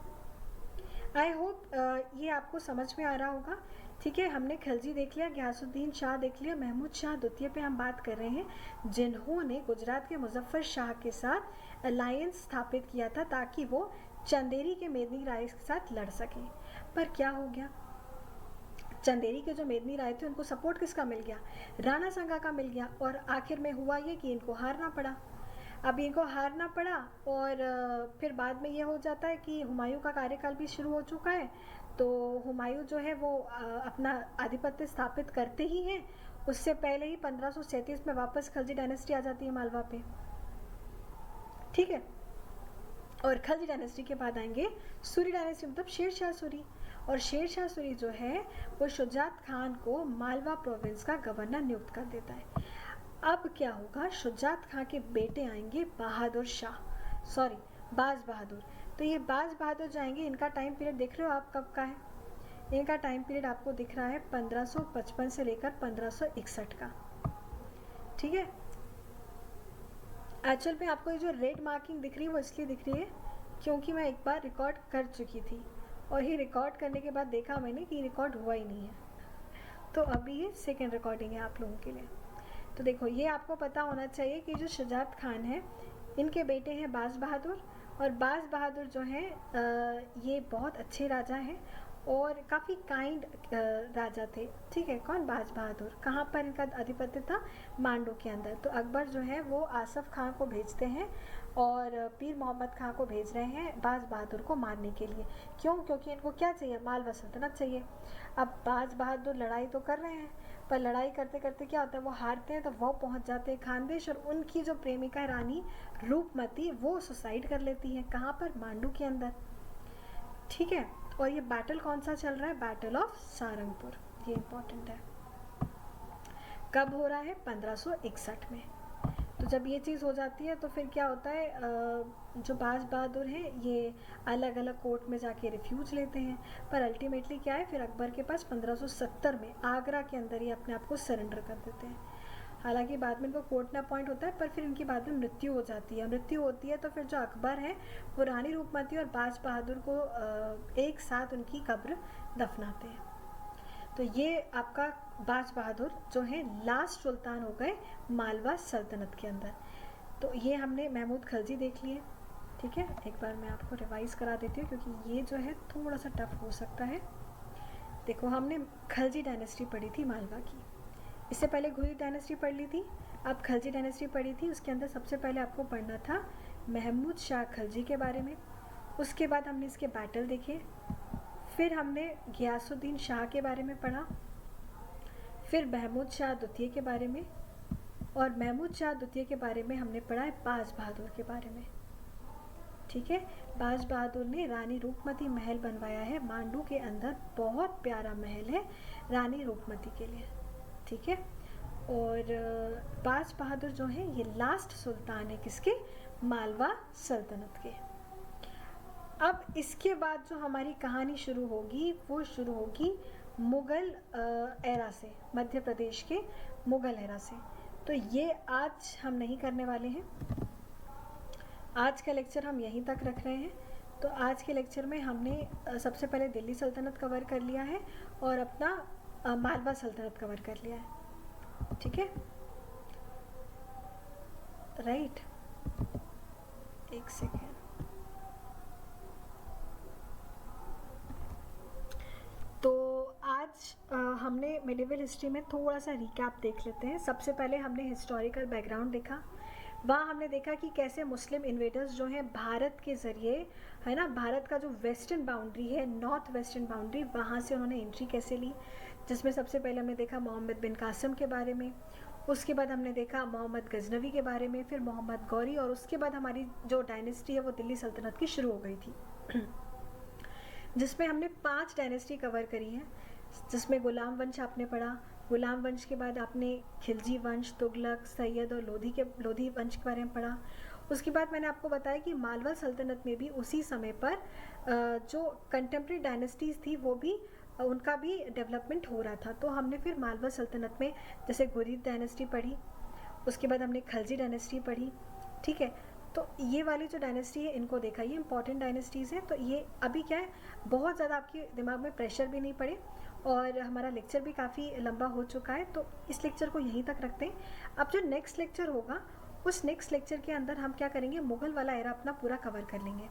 आई होप ये आपको समझ में आ रहा होगा, ठीक है। हमने खिलजी देख लिया, गयासुद्दीन शाह देख लिया, महमूद शाह द्वितीय पे हम बात कर रहे हैं, जिन्होंने गुजरात के मुजफ्फर शाह के साथ अलायंस स्थापित किया था ताकि वो चंदेरी के मेदनी राय के साथ लड़ सके। पर क्या हो गया? चंदेरी के जो मेदनी राय थे उनको सपोर्ट किसका मिल गया? राणा सांगा का मिल गया। और आखिर में हुआ ये कि इनको हारना पड़ा। अब इनको हारना पड़ा और फिर बाद में ये हो जाता है कि हुमायूं का कार्यकाल भी शुरू हो चुका है। तो हुमायूं जो है वो अपना आधिपत्य स्थापित करते ही हैं। उससे पहले ही 1537 में वापस खलजी डायनेस्टी आ जाती है मालवा पे, ठीक है। और खलजी डायनेस्टी के बाद आएंगे सूरी डायनेस्टी, मतलब शेरशाह सूरी। और शेरशाह सूरी जो है वो शुजात खान को मालवा प्रोविंस का गवर्नर नियुक्त कर देता है। अब क्या होगा? शुजात खान के बेटे आएंगे बहादुर शाह, सॉरी बाज बहादुर। तो ये बाज बहादुर जाएंगे, इनका टाइम पीरियड देख रहे हो आप कब का है? इनका टाइम पीरियड आपको दिख रहा है 1555 से लेकर 1561 का, ठीक है। एक्चुअल में आपको ये जो रेड मार्किंग दिख रही है वो इसलिए दिख रही है क्योंकि मैं एक बार रिकॉर्ड कर चुकी थी और ये रिकॉर्ड करने के बाद देखा मैंने कि रिकॉर्ड हुआ ही नहीं है, तो अभी ये सेकेंड रिकॉर्डिंग है आप लोगों के लिए। तो देखो, ये आपको पता होना चाहिए कि जो शुजात खान है इनके बेटे हैं बाज बहादुर, और बाज बहादुर जो हैं ये बहुत अच्छे राजा हैं और काफ़ी काइंड राजा थे, ठीक है। कौन? बाज बहादुर। कहाँ पर इनका आधिपत्य था? मांडू के अंदर। तो अकबर जो है वो आसफ खान को भेजते हैं और पीर मोहम्मद खान को भेज रहे हैं बाज बहादुर को मारने के लिए। क्यों? क्योंकि इनको क्या चाहिए? मालवा सल्तनत चाहिए। अब बाज बहादुर लड़ाई तो कर रहे हैं, पर लड़ाई करते करते क्या होता है? वो हारते हैं, तो वो पहुंच जाते हैं खानदेश, और उनकी जो प्रेमिका रानी रूपमती वो सुसाइड कर लेती है। कहाँ पर? मांडू के अंदर, ठीक है। और ये बैटल कौन सा चल रहा है? बैटल ऑफ सारंगपुर, ये इंपॉर्टेंट है। कब हो रहा है? 1561 में। तो जब ये चीज़ हो जाती है तो फिर क्या होता है? जो बाज बहादुर हैं ये अलग अलग कोर्ट में जाके रिफ्यूज लेते हैं, पर अल्टीमेटली क्या है? फिर अकबर के पास 1570 में आगरा के अंदर ही अपने आप को सरेंडर कर देते हैं। हालांकि बाद में इनको कोर्ट में अपॉइंट होता है, पर फिर इनकी बाद में मृत्यु हो जाती है। मृत्यु होती है तो फिर जो अकबर है वो रानी रूपमती और बाज बहादुर को एक साथ उनकी कब्र दफनाते हैं। तो ये आपका बाज बहादुर जो है लास्ट सुल्तान हो गए मालवा सल्तनत के अंदर। तो ये हमने महमूद खलजी देख लिए, ठीक है। एक बार मैं आपको रिवाइज करा देती हूँ क्योंकि ये जो है थोड़ा सा टफ हो सकता है। देखो हमने खलजी डायनेस्टी पढ़ी थी मालवा की, इससे पहले घुरिद डायनेस्टी पढ़ ली थी, अब खलजी डायनेस्टी पढ़ी थी। उसके अंदर सबसे पहले आपको पढ़ना था महमूद शाह खलजी के बारे में। उसके बाद हमने इसके बैटल देखे, फिर हमने गियासुद्दीन शाह के बारे में पढ़ा, फिर महमूद शाह द्वितीय के बारे में, और महमूद शाह द्वितीय के बारे में हमने पढ़ा है बाज बहादुर के बारे में। ठीक है, बाज बहादुर ने रानी रूपमती महल बनवाया है मांडू के अंदर, बहुत प्यारा महल है रानी रूपमती के लिए। ठीक है, और बाज बहादुर जो है ये लास्ट सुल्तान है किसके, मालवा सल्तनत के। अब इसके बाद जो हमारी कहानी शुरू होगी वो शुरू होगी मुग़ल एरा से, मध्य प्रदेश के मुग़ल एरा से। तो ये आज हम नहीं करने वाले हैं, आज का लेक्चर हम यहीं तक रख रहे हैं। तो आज के लेक्चर में हमने सबसे पहले दिल्ली सल्तनत कवर कर लिया है और अपना मालवा सल्तनत कवर कर लिया है। ठीक है, राइट, एक सेकेंड। तो आज हमने मिडिवल हिस्ट्री में थोड़ा सा रिकैप देख लेते हैं। सबसे पहले हमने हिस्टोरिकल बैकग्राउंड देखा, वहाँ हमने देखा कि कैसे मुस्लिम इन्वेडर्स जो हैं भारत के ज़रिए, है ना, भारत का जो वेस्टर्न बाउंड्री है, नॉर्थ वेस्टर्न बाउंड्री, वहाँ से उन्होंने एंट्री कैसे ली, जिसमें सबसे पहले हमने देखा मोहम्मद बिन कासिम के बारे में, उसके बाद हमने देखा मोहम्मद गजनवी के बारे में, फिर मोहम्मद गौरी, और उसके बाद हमारी जो डायनेस्टी है वो दिल्ली सल्तनत की शुरू हो गई थी जिसमें हमने 5 डायनेस्टी कवर करी हैं, जिसमें गुलाम वंश आपने पढ़ा, गुलाम वंश के बाद आपने खिलजी वंश, तुगलक, सैयद और लोधी वंश के बारे में पढ़ा। उसके बाद मैंने आपको बताया कि मालवा सल्तनत में भी उसी समय पर जो कंटेम्प्रेरी डायनेस्टीज़ थी वो भी उनका भी डेवलपमेंट हो रहा था। तो हमने फिर मालवा सल्तनत में जैसे घुरिद डायनेस्टी पढ़ी, उसके बाद हमने खलजी डायनेस्टी पढ़ी। ठीक है, तो ये वाली जो डायनेस्टी है इनको देखा, ये इंपॉर्टेंट डायनेस्टीज़ हैं। तो ये अभी क्या है, बहुत ज़्यादा आपके दिमाग में प्रेशर भी नहीं पड़े, और हमारा लेक्चर भी काफ़ी लंबा हो चुका है, तो इस लेक्चर को यहीं तक रखते हैं। अब जो नेक्स्ट लेक्चर होगा उस नेक्स्ट लेक्चर के अंदर हम क्या करेंगे, मुग़ल वाला एरा अपना पूरा कवर कर लेंगे।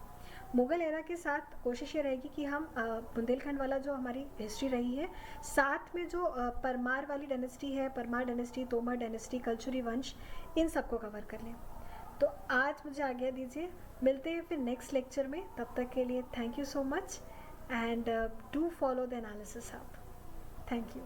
मुग़ल एरा के साथ कोशिश ये रहेगी कि हम बुंदेलखंड वाला जो हमारी हिस्ट्री रही है, साथ में जो परमार वाली डायनेस्टी है, परमार डायनेस्टी, तोमर डायनेस्टी, कलचुरी वंश, इन सबको कवर कर लें। तो आज मुझे आज्ञा दीजिए, मिलते हैं फिर नेक्स्ट लेक्चर में। तब तक के लिए thank you so much, and do follow the analysis hub. Thank you.